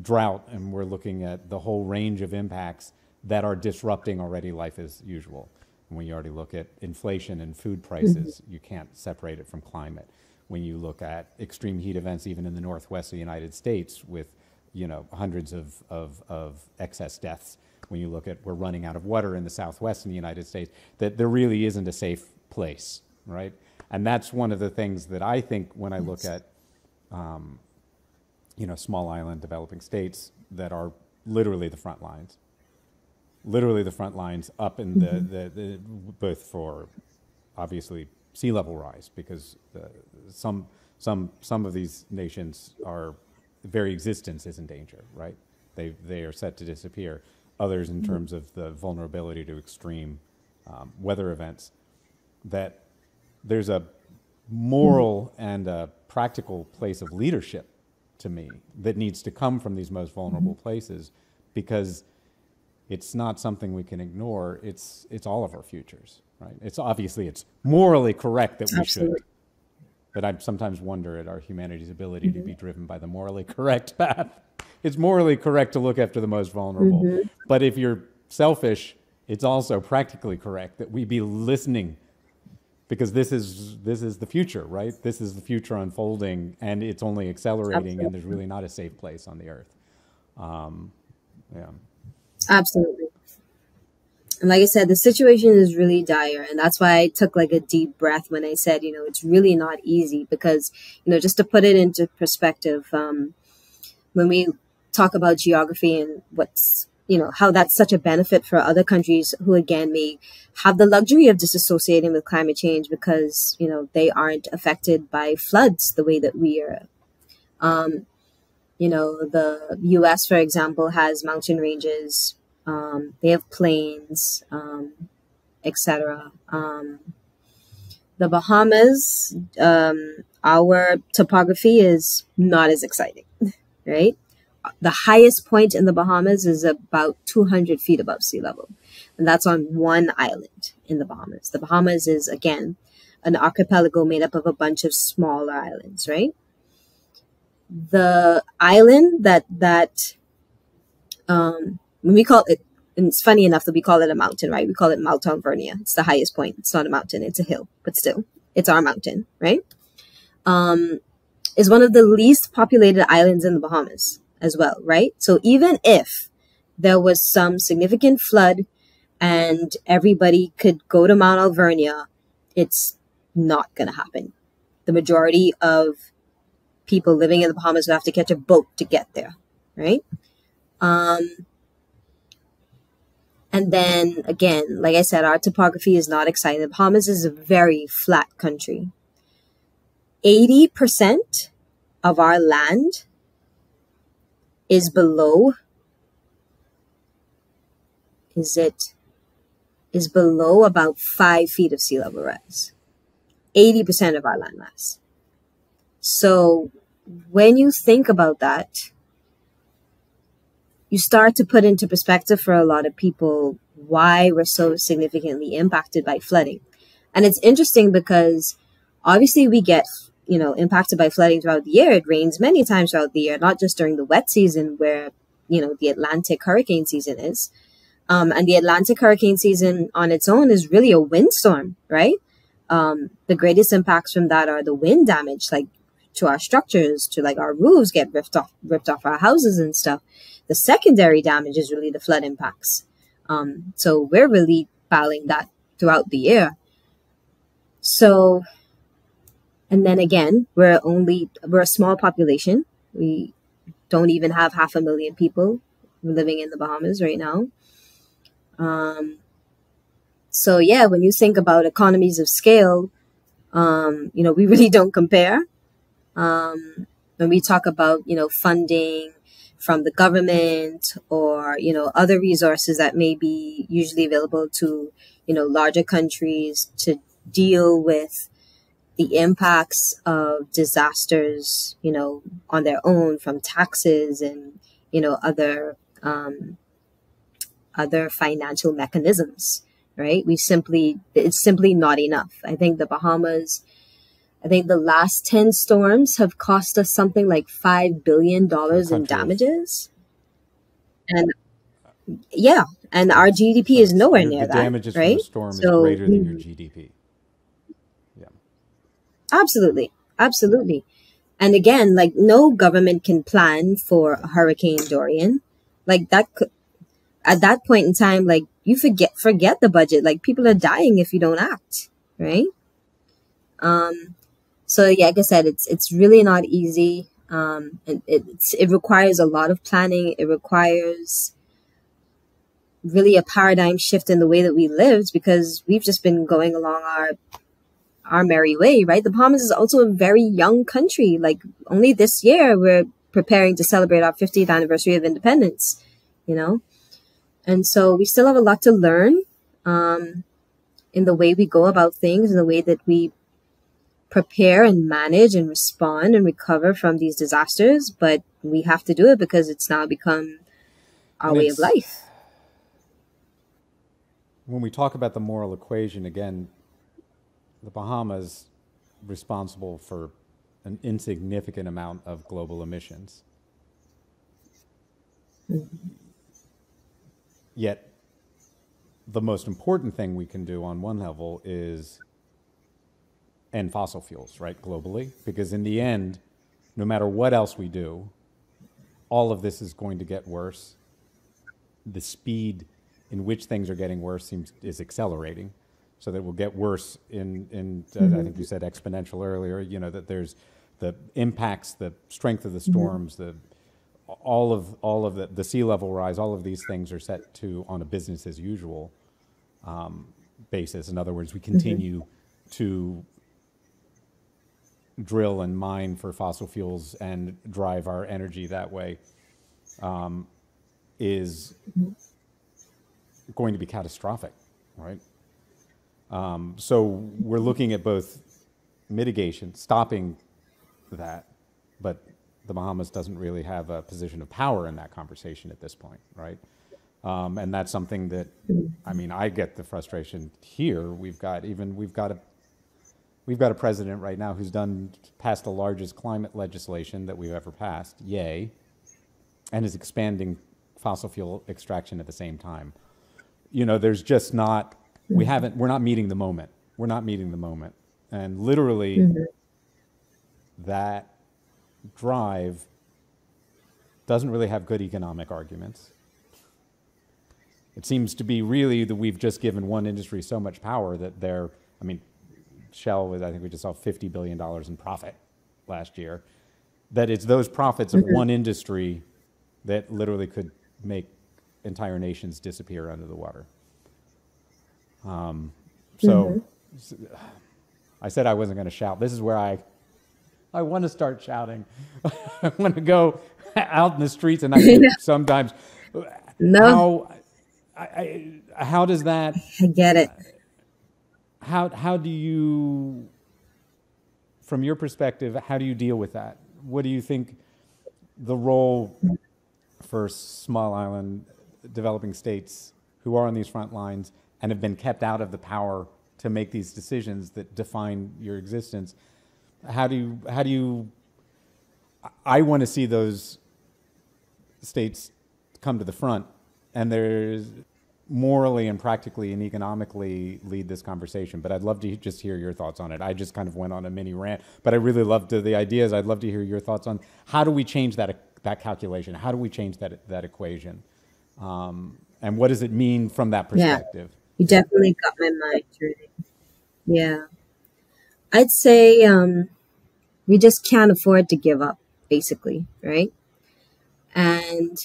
drought, and we're looking at the whole range of impacts that are disrupting already life as usual. And when you already look at inflation and food prices, mm-hmm. you can't separate it from climate. When you look at extreme heat events, even in the Northwest of the United States, with hundreds of excess deaths. When you look at we're running out of water in the Southwest in the United States, that there really isn't a safe place, right? And that's one of the things that I think when I look at, small island developing states that are literally the front lines up in the both for obviously sea level rise, because some of these nations are, very existence is in danger, right? They are set to disappear. Others in terms of the vulnerability to extreme weather events, that there's a moral and a practical place of leadership to me that needs to come from these most vulnerable places, because it's not something we can ignore. It's all of our futures, right? It's morally correct that we should. But I sometimes wonder at our humanity's ability to be driven by the morally correct path. It's morally correct to look after the most vulnerable. Mm-hmm. But if you're selfish, it's also practically correct that we be listening, because this is the future, right? This is the future unfolding, and it's only accelerating. Absolutely. And there's really not a safe place on the earth. Absolutely. And like I said, the situation is really dire. And that's why I took like a deep breath when I said, it's really not easy, because, just to put it into perspective, when we talk about geography and what's, how that's such a benefit for other countries who, again, may have the luxury of disassociating with climate change because, they aren't affected by floods the way that we are. The U.S., for example, has mountain ranges. They have plains, etc. The Bahamas, our topography is not as exciting, right? The highest point in the Bahamas is about 200 feet above sea level. And that's on one island in the Bahamas. The Bahamas is, again, an archipelago made up of a bunch of smaller islands, right? The island when we call it, and it's funny enough that we call it a mountain, right? We call it Mount Alvernia. It's the highest point. It's not a mountain, it's a hill, but still, it's our mountain, right? Is one of the least populated islands in the Bahamas as well, right? So even if there was some significant flood and everybody could go to Mount Alvernia, it's not going to happen. The majority of people living in the Bahamas would have to catch a boat to get there, right? And then again, like I said, our topography is not exciting. The Bahamas is a very flat country. 80% of our land is below, is below about 5 feet of sea level rise. 80% of our landmass. So when you think about that, you start to put into perspective for a lot of people why we're so significantly impacted by flooding. And it's interesting because obviously we get, impacted by flooding throughout the year. It rains many times throughout the year, not just during the wet season where, the Atlantic hurricane season is. And the Atlantic hurricane season on its own is really a windstorm, right? The greatest impacts from that are the wind damage, like to our structures, to like our roofs get ripped off our houses and stuff. The secondary damage is really the flood impacts. So we're really battling that throughout the year. So, and then again, we're a small population. We don't even have 500,000 people living in the Bahamas right now. So yeah, when you think about economies of scale, we really don't compare. When we talk about, funding from the government or, other resources that may be usually available to, larger countries to deal with the impacts of disasters, on their own from taxes and, other financial mechanisms, right? It's simply not enough. I think the last 10 storms have cost us something like $5 billion in damages. And yeah, and our GDP is nowhere near that. The damages right? from the storm is greater than your GDP. Yeah. Absolutely. And again, like no government can plan for Hurricane Dorian. Like that could, at that point in time, like you forget the budget. Like people are dying if you don't act, right? So yeah, like I said, it's really not easy. And it requires a lot of planning. It requires really a paradigm shift in the way that we lived because we've just been going along our merry way, right? The Bahamas is also a very young country. Like only this year we're preparing to celebrate our 50th anniversary of independence, And so we still have a lot to learn in the way we go about things, in the way that we prepare and manage and respond and recover from these disasters. But we have to do it because it's now become our way of life. When we talk about the moral equation, again, the Bahamas responsible for an insignificant amount of global emissions. Mm-hmm. Yet the most important thing we can do on one level is end fossil fuels, right, globally? Because in the end, no matter what else we do, all of this is going to get worse. The speed in which things are getting worse is accelerating, so that it will get worse in I think you said exponential earlier, that there's the impacts, the strength of the storms, all of the sea level rise, all of these things are set to on a business as usual basis. In other words, we continue to drill and mine for fossil fuels and drive our energy that way is going to be catastrophic, right? So we're looking at both mitigation, stopping that, but the Bahamas doesn't really have a position of power in that conversation at this point, right? And that's something that, I get the frustration here. We've got we've got a president right now who's passed the largest climate legislation that we've ever passed, yay, and is expanding fossil fuel extraction at the same time. You know, there's just not, we're not meeting the moment. We're not meeting the moment. And literally, that drive doesn't really have good economic arguments. It seems to be really that we've just given one industry so much power that Shell was, I think we just saw $50 billion in profit last year, that it's those profits of one industry that literally could make entire nations disappear under the water. I said I wasn't going to shout. This is where I want to start shouting. I want to go out in the streets, and I do sometimes. No. How does that? I get it. How do you, from your perspective, how do you deal with that? What do you think the role for small island developing states who are on these front lines and have been kept out of the power to make these decisions that define your existence? How do you, I want to see those states come to the front, and there's morally and practically and economically lead this conversation. But I'd love to just hear your thoughts on it. I just kind of went on a mini rant, but I really loved the ideas. I'd love to hear your thoughts on how do we change that calculation? How do we change that equation? And what does it mean from that perspective? Yeah, you definitely got my mind turning. Yeah. I'd say we just can't afford to give up, basically, right? And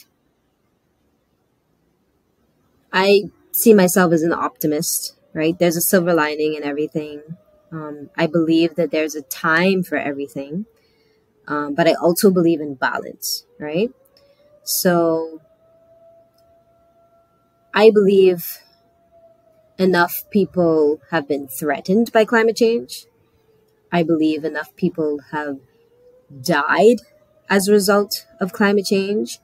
I see myself as an optimist, right? There's a silver lining in everything. I believe that there's a time for everything, but I also believe in balance, right? So I believe enough people have been threatened by climate change. I believe enough people have died as a result of climate change.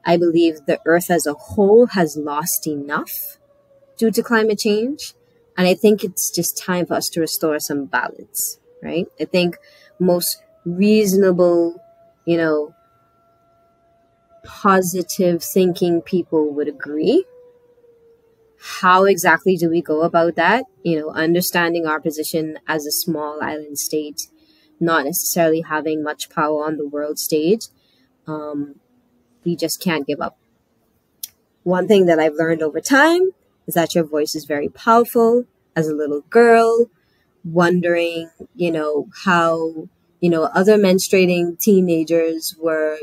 I believe the earth as a whole has lost enough due to climate change. And I think it's just time for us to restore some balance, right? I think most reasonable, positive thinking people would agree. How exactly do we go about that? Understanding our position as a small island state, not necessarily having much power on the world stage. We just can't give up. One thing that I've learned over time is that your voice is very powerful. As a little girl, wondering, how, other menstruating teenagers were,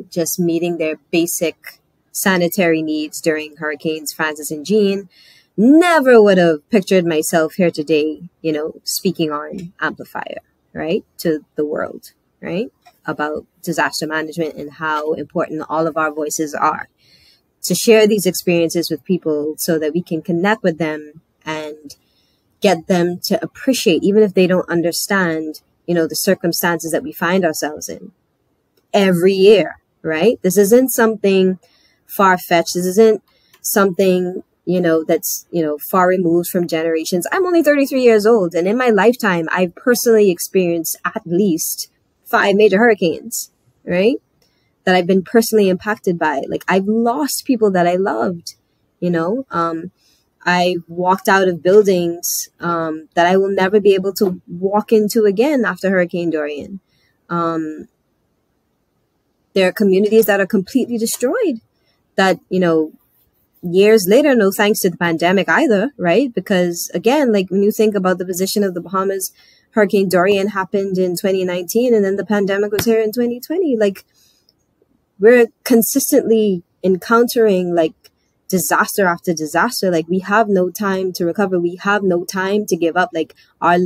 just meeting their basic sanitary needs during Hurricanes Francis and Jean. Never would have pictured myself here today, speaking on Amplifier, right, to the world, right, about disaster management and how important all of our voices are. To share these experiences with people so that we can connect with them and get them to appreciate, even if they don't understand, the circumstances that we find ourselves in every year, right? This isn't something far-fetched. This isn't something, that's, far removed from generations. I'm only 33 years old, and in my lifetime, I've personally experienced at least 5 major hurricanes, right? That I've been personally impacted by. Like, I've lost people that I loved, I walked out of buildings that I will never be able to walk into again after Hurricane Dorian. There are communities that are completely destroyed that, years later, no thanks to the pandemic either, right? Because again, like when you think about the position of the Bahamas, Hurricane Dorian happened in 2019 and then the pandemic was here in 2020. Like, we're consistently encountering like disaster after disaster. Like, we have no time to recover. We have no time to give up. Like, our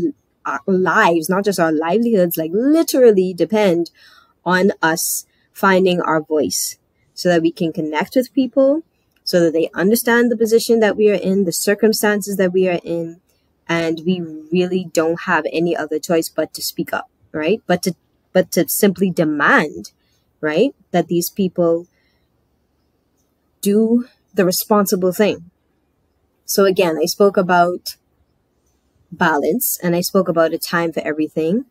lives, not just our livelihoods, like literally depend on us finding our voice so that we can connect with people, so that they understand the position that we are in, the circumstances that we are in, and we really don't have any other choice but to speak up, right? But to simply demand, right, that these people do the responsible thing. So again, I spoke about balance, and I spoke about a time for everything.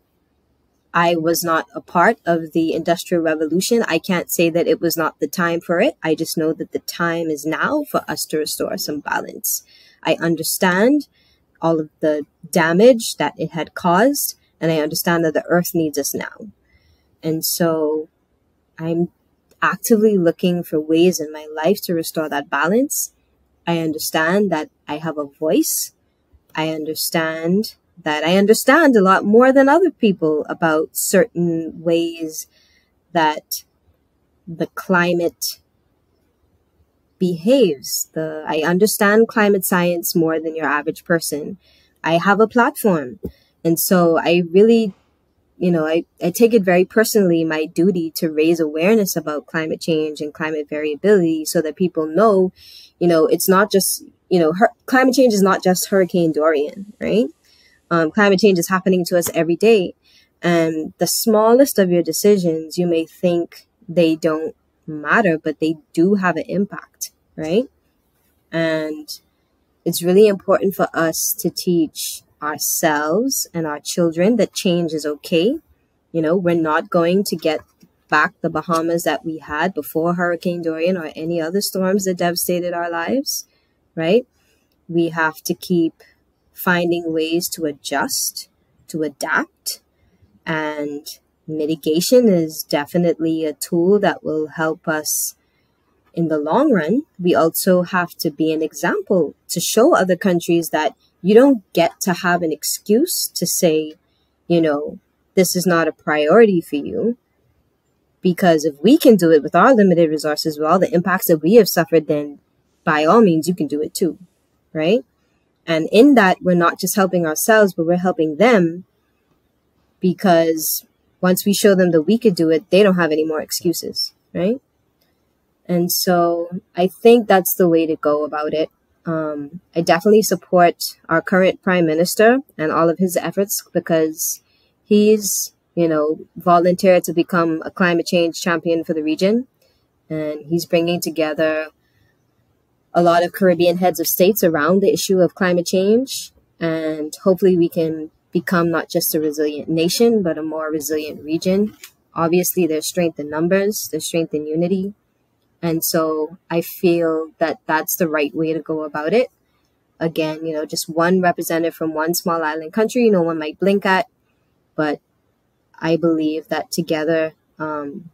I was not a part of the Industrial Revolution. I can't say that it was not the time for it. I just know that the time is now for us to restore some balance. I understand all of the damage that it had caused, and I understand that the earth needs us now. And so I'm actively looking for ways in my life to restore that balance. I understand that I have a voice. I understand that I understand a lot more than other people about certain ways that the climate behaves. I understand climate science more than your average person. I have a platform. And so I really, I take it very personally, my duty to raise awareness about climate change and climate variability so that people know, it's not just, climate change is not just Hurricane Dorian, right? Climate change is happening to us every day. And the smallest of your decisions, you may think they don't matter, but they do have an impact, right? And it's really important for us to teach ourselves and our children that change is okay. We're not going to get back the Bahamas that we had before Hurricane Dorian or any other storms that devastated our lives, right? We have to keep finding ways to adjust, to adapt, and mitigation is definitely a tool that will help us in the long run. We also have to be an example to show other countries that you don't get to have an excuse to say, this is not a priority for you. Because if we can do it with our limited resources, with all the impacts that we have suffered, then by all means, you can do it too, right? And in that, we're not just helping ourselves, but we're helping them, because once we show them that we could do it, they don't have any more excuses, right? And so I think that's the way to go about it. I definitely support our current prime minister and all of his efforts, because he's, volunteered to become a climate change champion for the region. And he's bringing together a lot of Caribbean heads of states around the issue of climate change. And hopefully we can become not just a resilient nation, but a more resilient region. Obviously, there's strength in numbers, there's strength in unity. And so I feel that that's the right way to go about it. Again, just one representative from one small island country, no one might blink at, but I believe that together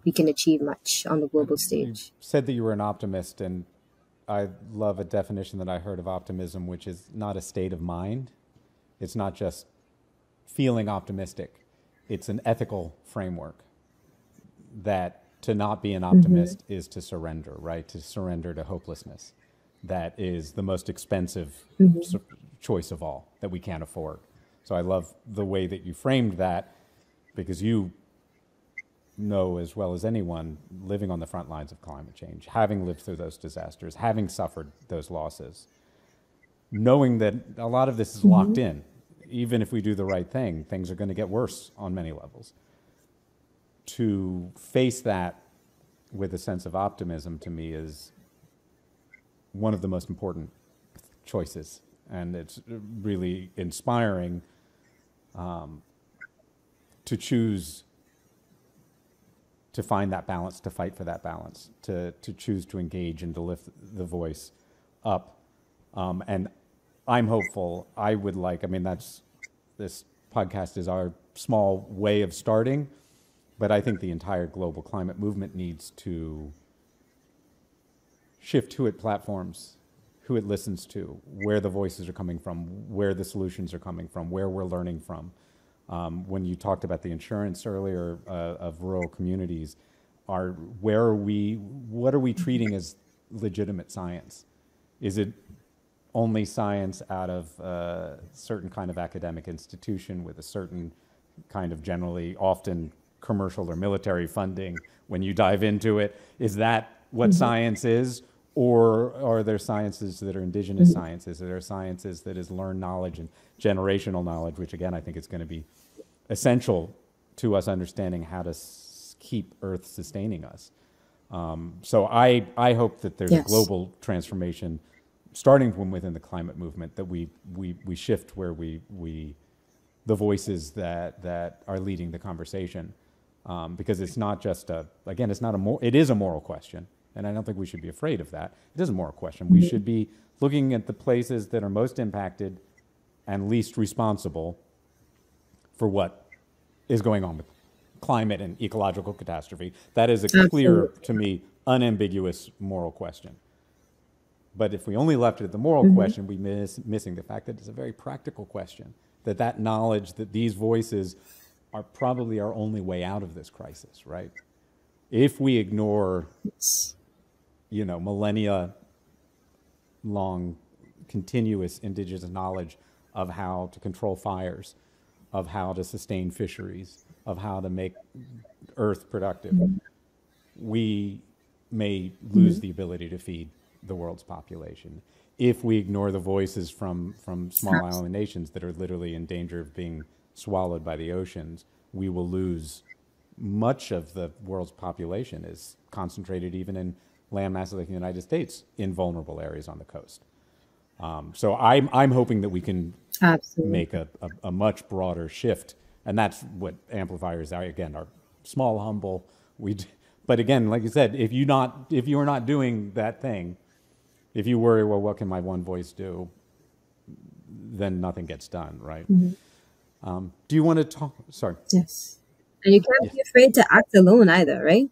we can achieve much on the global stage. You said that you were an optimist, and I love a definition that I heard of optimism, which is not a state of mind. It's not just feeling optimistic. It's an ethical framework that to not be an optimist is to surrender, right? To surrender to hopelessness. That is the most expensive choice of all that we can't afford. So I love the way that you framed that, because you know as well as anyone living on the front lines of climate change, having lived through those disasters, having suffered those losses, knowing that a lot of this is locked in. Even if we do the right thing, things are going to get worse on many levels. To face that with a sense of optimism, to me, is one of the most important choices. And it's really inspiring to choose to find that balance, to fight for that balance, to choose to engage and to lift the voice up. And I'm hopeful. This podcast is our small way of starting, but I think the entire global climate movement needs to shift who it platforms, who it listens to, where the voices are coming from, where the solutions are coming from, where we're learning from. When you talked about the insurance earlier of rural communities, what are we treating as legitimate science? Is it only science out of a certain kind of academic institution with a certain kind of generally often commercial or military funding when you dive into it? Is that what science is? Or are there sciences that are indigenous sciences? Are there sciences that is learned knowledge and generational knowledge, which again, I think is going to be essential to us understanding how to keep Earth sustaining us. So I hope that there's a global transformation starting from within the climate movement, that we shift where the voices that are leading the conversation, because it's not just it is a moral question, and I don't think we should be afraid of that. It is a moral question. We should be looking at the places that are most impacted and least responsible for what is going on with climate and ecological catastrophe. That is a clear, to me, unambiguous moral question. But if we only left it at the moral question, we missing the fact that it's a very practical question, that knowledge that these voices are probably our only way out of this crisis, right? If we ignore, millennia long continuous indigenous knowledge of how to control fires, of how to sustain fisheries, of how to make Earth productive, we may lose the ability to feed the world's population. If we ignore the voices from small island nations that are literally in danger of being swallowed by the oceans, we will lose much of the world's population is concentrated even in land masses like the United States in vulnerable areas on the coast. So I'm hoping that we can make a much broader shift, and that's what amplifiers are. Again, are small, humble. But again, like you said, if you are not doing that thing, if you worry, well, what can my one voice do? Then nothing gets done, right? Do you want to talk? Sorry. Yes, and you can't be afraid to act alone either, right?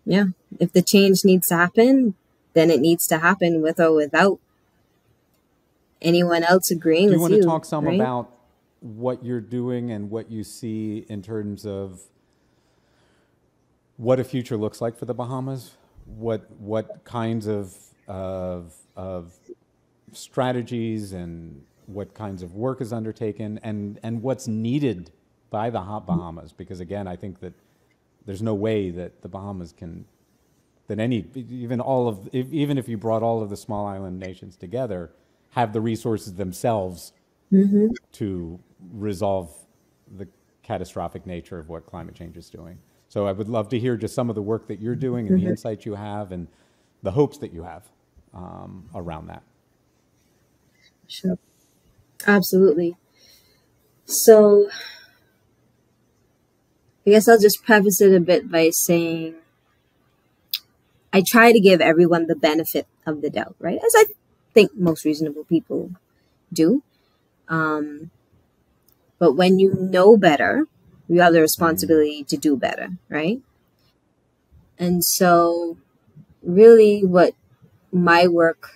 Yeah, if the change needs to happen, then it needs to happen with or without anyone else agreeing with you. Do you want to talk some about what you're doing and what you see in terms of what a future looks like for the Bahamas? What kinds of strategies and what kinds of work is undertaken, and what's needed by the Bahamas? Because again, I think that there's no way that the Bahamas can, even if you brought all of the small island nations together, have the resources themselves to resolve the catastrophic nature of what climate change is doing. So I would love to hear just some of the work that you're doing and the insights you have and the hopes that you have around that. Sure. Absolutely. So I guess I'll just preface it a bit by saying I try to give everyone the benefit of the doubt, right? As I think most reasonable people do. But when you know better, you have the responsibility to do better, right? And so really what my work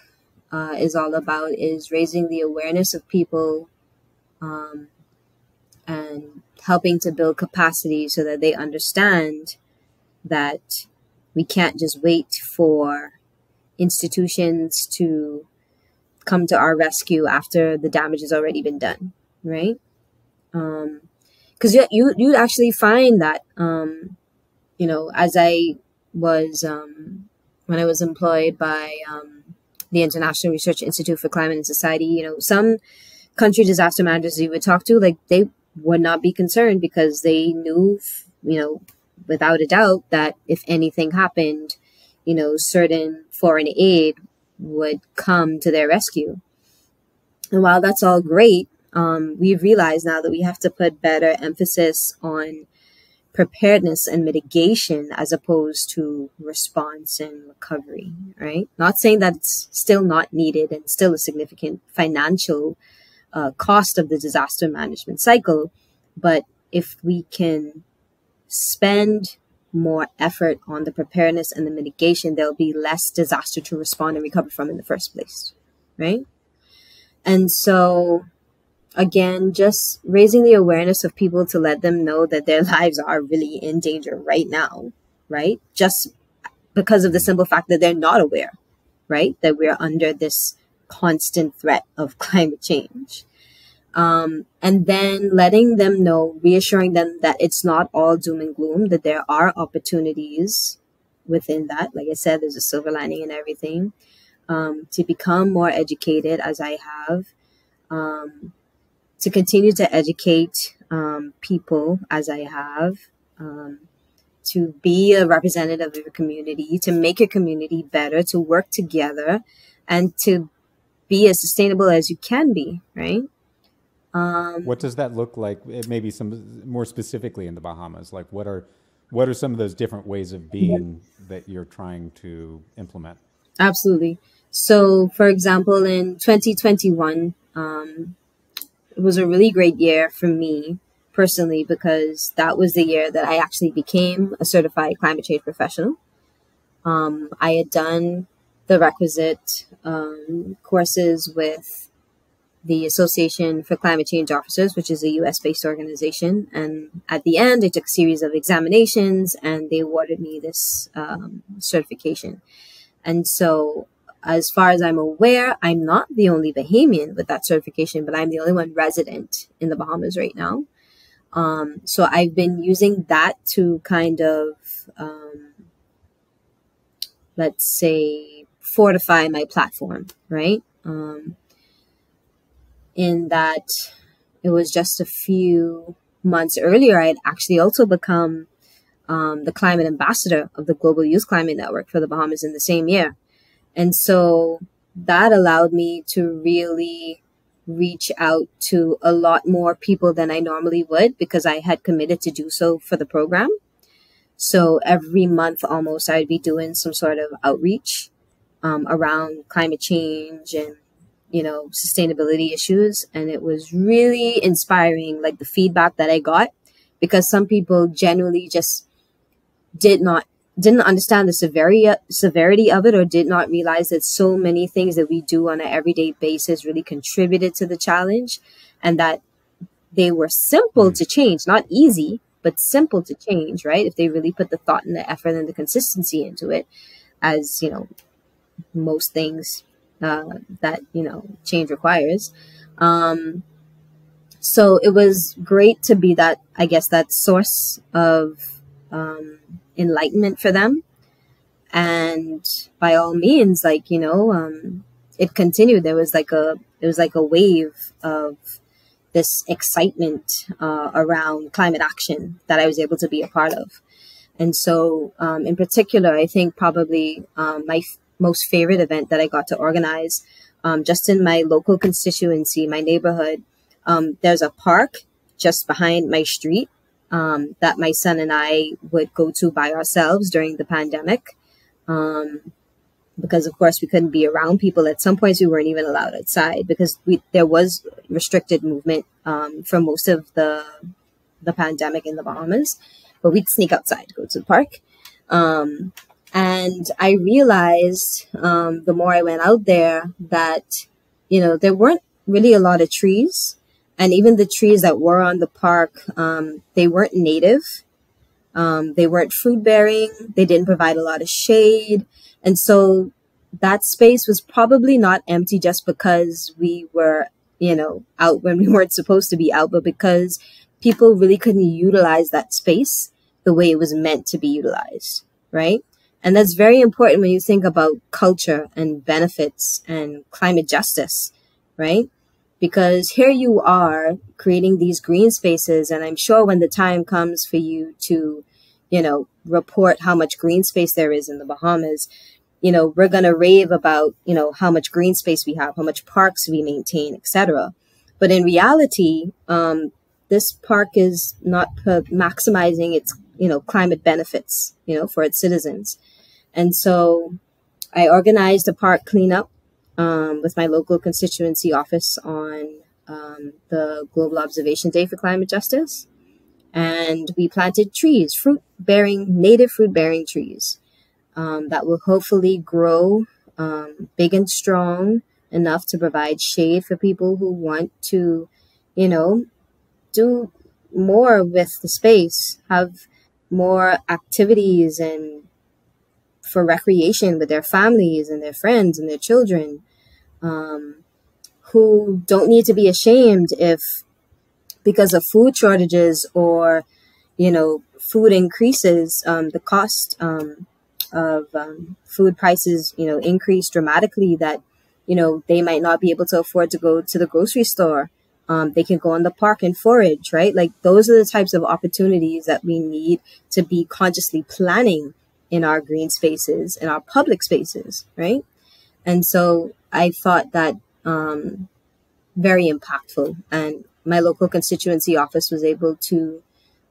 is all about is raising the awareness of people and helping to build capacity so that they understand that we can't just wait for institutions to come to our rescue after the damage has already been done, right? Because you'd actually find that, as I was, when I was employed by the International Research Institute for Climate and Society, some country disaster managers you would talk to, like, they would not be concerned because they knew, without a doubt that if anything happened, certain foreign aid would come to their rescue. And while that's all great, we've realized now that we have to put better emphasis on preparedness and mitigation as opposed to response and recovery, right? Not saying that it's still not needed and still a significant financial cost of the disaster management cycle, but if we can spend more effort on the preparedness and the mitigation, there'll be less disaster to respond and recover from in the first place, right? And so, again, just raising the awareness of people to let them know that their lives are really in danger right now, right? Just because of the simple fact that they're not aware, right? That we're under this constant threat of climate change. And then letting them know, reassuring them that it's not all doom and gloom, that there are opportunities within that. Like I said, there's a silver lining in everything. To become more educated as I have, to continue to educate people as I have, to be a representative of your community, to make your community better, to work together, and to be as sustainable as you can be, right? What does that look like? Maybe some more specifically in the Bahamas. Like, what are some of those different ways of being that you're trying to implement? Absolutely. So, for example, in 2021, it was a really great year for me personally, because that was the year that I actually became a certified climate change professional. I had done the requisite courses with the Association for Climate Change Officers, which is a US-based organization. And at the end, I took a series of examinations and they awarded me this certification. And so, as far as I'm aware, I'm not the only Bahamian with that certification, but I'm the only one resident in the Bahamas right now. So I've been using that to kind of, let's say, fortify my platform, right? In that it was just a few months earlier, I had actually also become the climate ambassador of the Global Youth Climate Network for the Bahamas in the same year. And so that allowed me to really reach out to a lot more people than I normally would, because I had committed to do so for the program. So every month almost, I'd be doing some sort of outreach around climate change and, sustainability issues. And it was really inspiring, like the feedback that I got, because some people genuinely just didn't understand the severity of it, or did not realize that so many things that we do on an everyday basis really contributed to the challenge, and that they were simple to change, not easy, but simple to change, right? If they really put the thought and the effort and the consistency into it, as, most things that, change requires. So it was great to be that, I guess, that source of enlightenment for them. And by all means, it continued. It was like a wave of this excitement around climate action that I was able to be a part of. And so in particular, I think probably my most favorite event that I got to organize just in my local constituency, my neighborhood, there's a park just behind my street that my son and I would go to by ourselves during the pandemic. Because of course we couldn't be around people. At some points we weren't even allowed outside because there was restricted movement for most of the pandemic in the Bahamas, but we'd sneak outside, go to the park. And I realized the more I went out there that, there weren't really a lot of trees. And even the trees that were on the park, they weren't native. They weren't fruit bearing. They didn't provide a lot of shade. And so that space was probably not empty just because we were, out when we weren't supposed to be out, but because people really couldn't utilize that space the way it was meant to be utilized, right? And that's very important when you think about culture and benefits and climate justice, right? Because here you are creating these green spaces. And I'm sure when the time comes for you to, report how much green space there is in the Bahamas, we're going to rave about, how much green space we have, how much parks we maintain, etc. But in reality, this park is not maximizing its, climate benefits, for its citizens. And so I organized a park cleanup with my local constituency office on the Global Observation Day for Climate Justice. And we planted trees, native fruit-bearing trees that will hopefully grow big and strong enough to provide shade for people who want to, do more with the space, have more activities and for recreation with their families and their friends and their children, who don't need to be ashamed if, because of food shortages or, food increases, the cost of food prices, increase dramatically, that, they might not be able to afford to go to the grocery store. They can go in the park and forage, right? Like those are the types of opportunities that we need to be consciously planning in our green spaces, in our public spaces, right? And so I thought that very impactful. And my local constituency office was able to,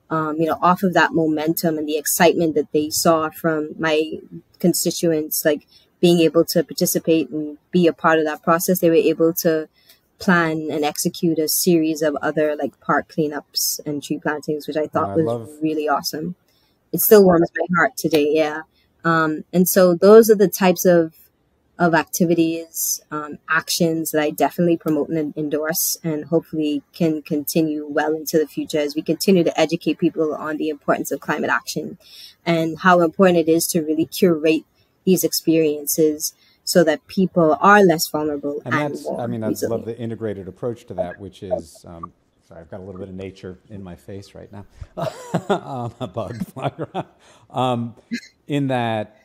off of that momentum and the excitement that they saw from my constituents, like being able to participate and be a part of that process, they were able to plan and execute a series of other like park cleanups and tree plantings, which I thought was really awesome. It still warms my heart today. Yeah. And so those are the types of activities, actions that I definitely promote and endorse, and hopefully can continue well into the future as we continue to educate people on the importance of climate action and how important it is to really curate these experiences so that people are less vulnerable. And that's, I love the integrated approach to that, which is, sorry, I've got a little bit of nature in my face right now. A bug flying around. In that,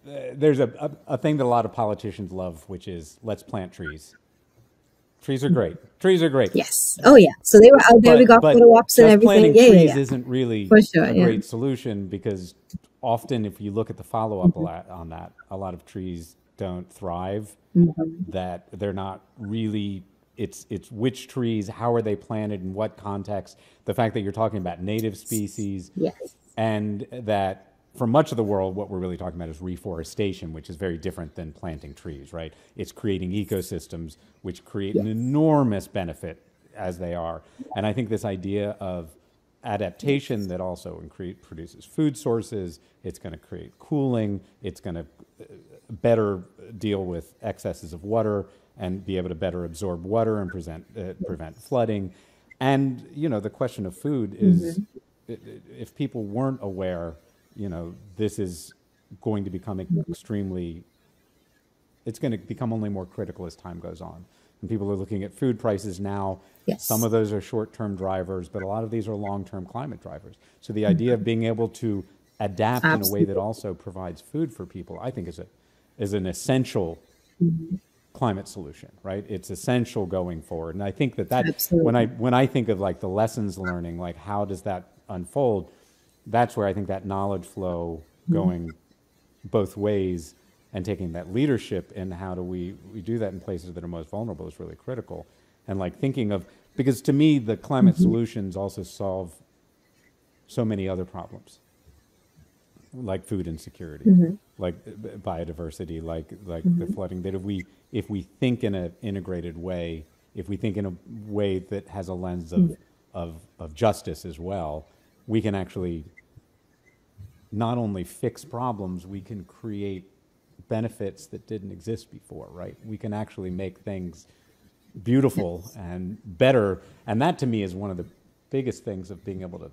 there's a thing that a lot of politicians love, which is let's plant trees. Trees are great. Trees are great. Yes. Oh, yeah. So they were out there. We got photo ops and everything. Planting trees isn't really a great solution, because often if you look at the follow-up on that, a lot of trees don't thrive, that they're not really, it's which trees, how are they planted, in what context, the fact that you're talking about native species, and that for much of the world, what we're really talking about is reforestation, which is very different than planting trees, right? It's creating ecosystems which create an enormous benefit as they are. And I think this idea of adaptation that also produces food sources, it's going to create cooling, it's going to better deal with excesses of water and be able to better absorb water and prevent flooding. And, the question of food is, if people weren't aware, this is going to become it's going to become only more critical as time goes on. And people are looking at food prices now. Yes. Some of those are short-term drivers, but a lot of these are long-term climate drivers. So the idea of being able to adapt in a way that also provides food for people, I think is an essential climate solution, right? It's essential going forward. And I think that when I think of like the lessons learning, like how does that unfold, that's where I think that knowledge flow going both ways and taking that leadership in how do we do that in places that are most vulnerable is really critical. And like thinking of, because to me, the climate solutions also solve so many other problems, like food insecurity, like biodiversity, like the flooding, that if we think in an integrated way, if we think in a way that has a lens of justice as well, we can actually not only fix problems, we can create benefits that didn't exist before, right? We can actually make things beautiful and better. And that to me is one of the biggest things of being able to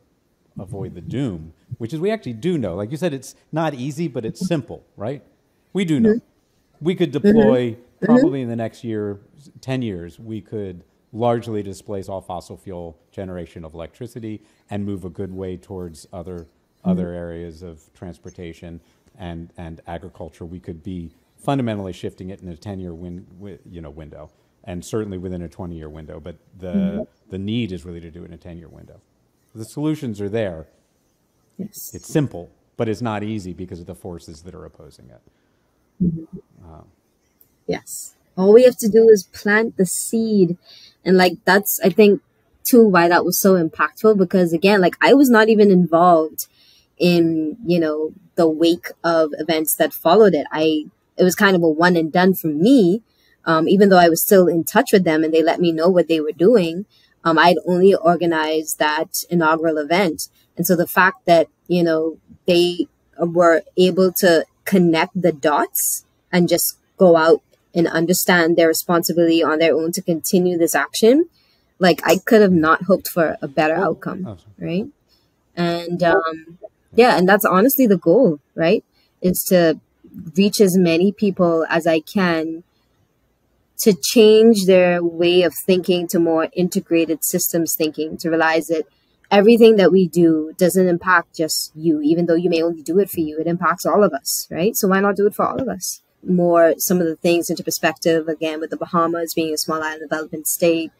avoid the doom, which is we actually do know. Like you said, it's not easy, but it's simple, right? We do know. We could deploy probably in the next 10 years, we could largely displace all fossil fuel generation of electricity and move a good way towards other areas of transportation and agriculture. We could be fundamentally shifting it in a 10-year window, and certainly within a 20-year window. But the need is really to do it in a 10-year window. The solutions are there. Yes. It's simple, but it's not easy because of the forces that are opposing it. Yes. All we have to do is plant the seed. And like, that's, I think, too, why that was so impactful, because again, like I was not even involved in, the wake of events that followed it. It was kind of a one and done for me. Even though I was still in touch with them and they let me know what they were doing. I'd only organized that inaugural event. And so the fact that, they were able to connect the dots and just go out and understand their responsibility on their own to continue this action, like I could have not hoped for a better outcome, right? And and that's honestly the goal, right? Is to reach as many people as I can to change their way of thinking to more integrated systems thinking, to realize that everything that we do doesn't impact just you, even though you may only do it for you, it impacts all of us, right? So why not do it for all of us? More some of the things into perspective, again, with the Bahamas being a small island development state,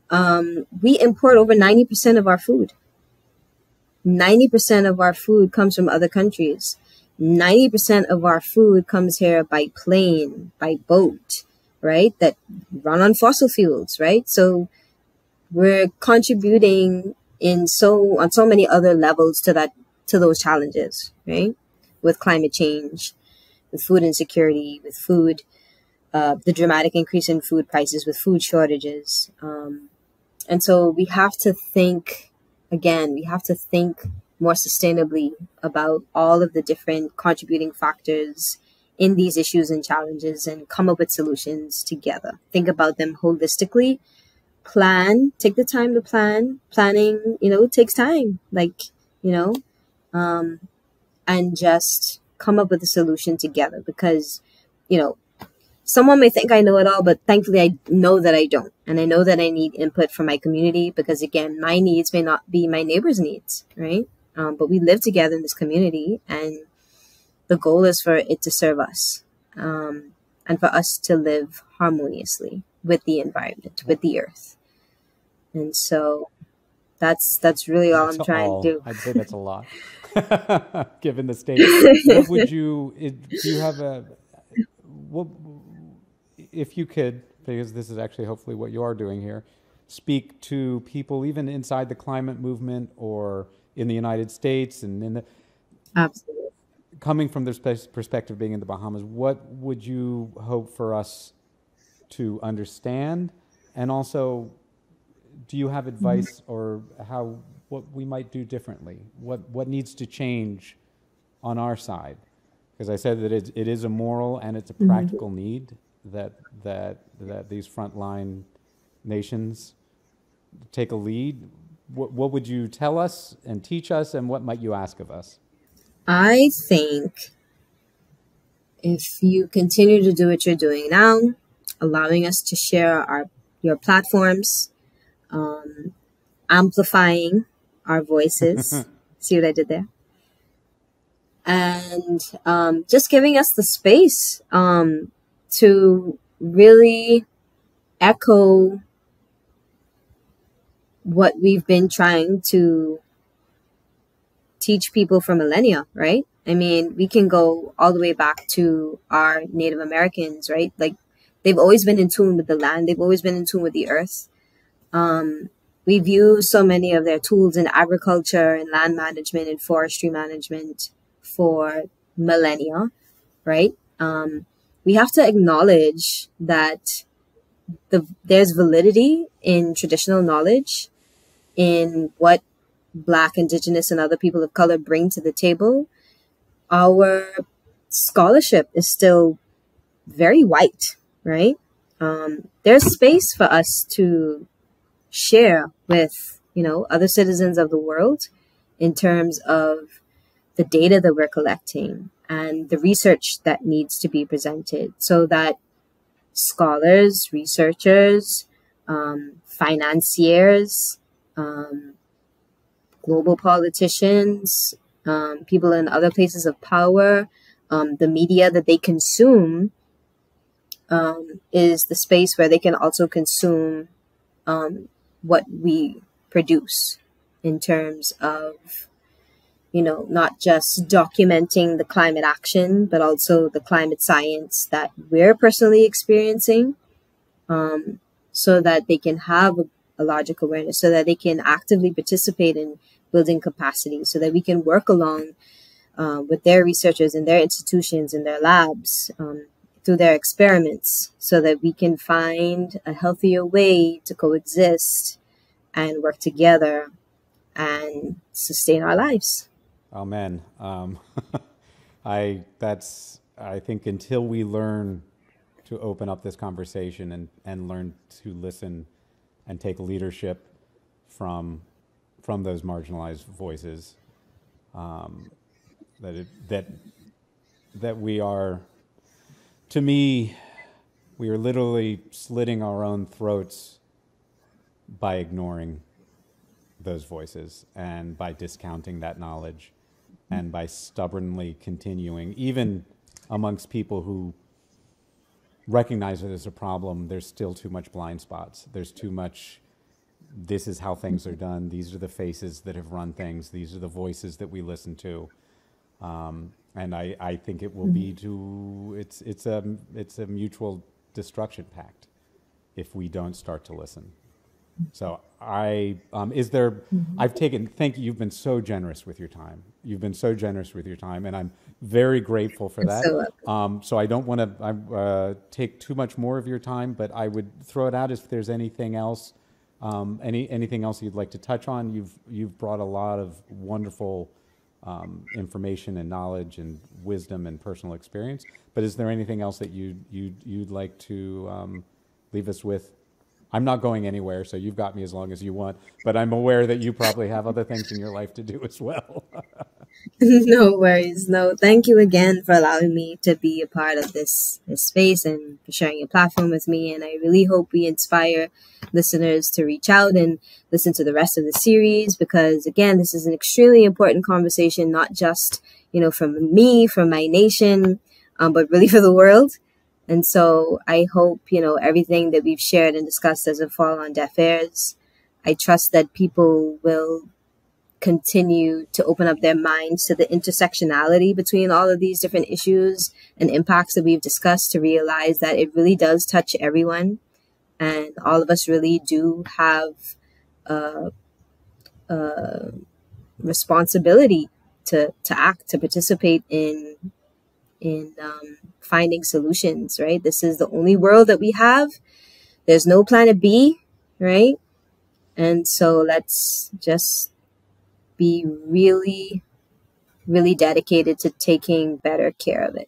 we import over 90% of our food. 90% of our food comes from other countries. 90% of our food comes here by plane, by boat, right, that run on fossil fuels, right? So we're contributing on so many other levels to those challenges, right? With climate change, with food insecurity, with the dramatic increase in food prices, with food shortages. And so we have to think more sustainably about all of the different contributing factors in these issues and challenges and come up with solutions together. Think about them holistically. Take the time to plan. Planning, takes time. And just come up with a solution together because, someone may think I know it all, but thankfully I know that I don't. And I know that I need input from my community because, again, my needs may not be my neighbor's needs, right? But we live together in this community, and the goal is for it to serve us, and for us to live harmoniously with the environment, with the earth. And so that's really all I'm trying to do. I'd say that's a lot, given the state. What would do you have if you could, because this is actually hopefully what you are doing here, speak to people even inside the climate movement or in the United States and Absolutely. Coming from this perspective, being in the Bahamas, what would you hope for us to understand? And also, do you have advice or what we might do differently? What needs to change on our side? Because I said that it is a moral and it's a practical need that these frontline nations take a lead. What would you tell us and teach us, and what might you ask of us? I think if you continue to do what you're doing now, allowing us to share your platforms, amplifying our voices. See what I did there? And just giving us the space to really echo what we've been trying to teach people for millennia, right? I mean, we can go all the way back to our Native Americans, right? Like, they've always been in tune with the land. They've always been in tune with the earth. We've used so many of their tools in agriculture and land management and forestry management for millennia, right? We have to acknowledge that there's validity in traditional knowledge, in what Black, Indigenous, and other people of color bring to the table. Our scholarship is still very white, right? There's space for us to share with, other citizens of the world in terms of the data that we're collecting and the research that needs to be presented so that scholars, researchers, financiers, global politicians, people in other places of power, the media that they consume is the space where they can also consume what we produce in terms of, not just documenting the climate action, but also the climate science that we're personally experiencing, so that they can have a logic awareness, so that they can actively participate in building capacity, so that we can work along with their researchers and their institutions and their labs through their experiments, so that we can find a healthier way to coexist and work together and sustain our lives. Amen. I think until we learn to open up this conversation and learn to listen and take leadership from those marginalized voices, that we are, to me, we are literally slitting our own throats by ignoring those voices and by discounting that knowledge and by stubbornly continuing, even amongst people who recognize it as a problem, there's still too much blind spots. There's too much, this is how things are done. These are the faces that have run things. These are the voices that we listen to. And I think it will be it's a mutual destruction pact if we don't start to listen. So thank you. You've been so generous with your time. And I'm very grateful for that. So I don't want to take too much more of your time, but I would throw it out if there's anything else, anything else you'd like to touch on. You've brought a lot of wonderful information and knowledge and wisdom and personal experience. But is there anything else that you'd like to leave us with? I'm not going anywhere, so you've got me as long as you want. But I'm aware that you probably have other things in your life to do as well. No worries. No, thank you again for allowing me to be a part of this space and for sharing your platform with me. And I really hope we inspire listeners to reach out and listen to the rest of the series, because, again, this is an extremely important conversation, not just, from me, from my nation, but really for the world. And so I hope, everything that we've shared and discussed doesn't fall on deaf ears. I trust that people will continue to open up their minds to the intersectionality between all of these different issues and impacts that we've discussed, to realize that it really does touch everyone. And all of us really do have a responsibility to act, to participate in finding solutions, right? This is the only world that we have. There's no planet B, right? And so let's just be really, really dedicated to taking better care of it.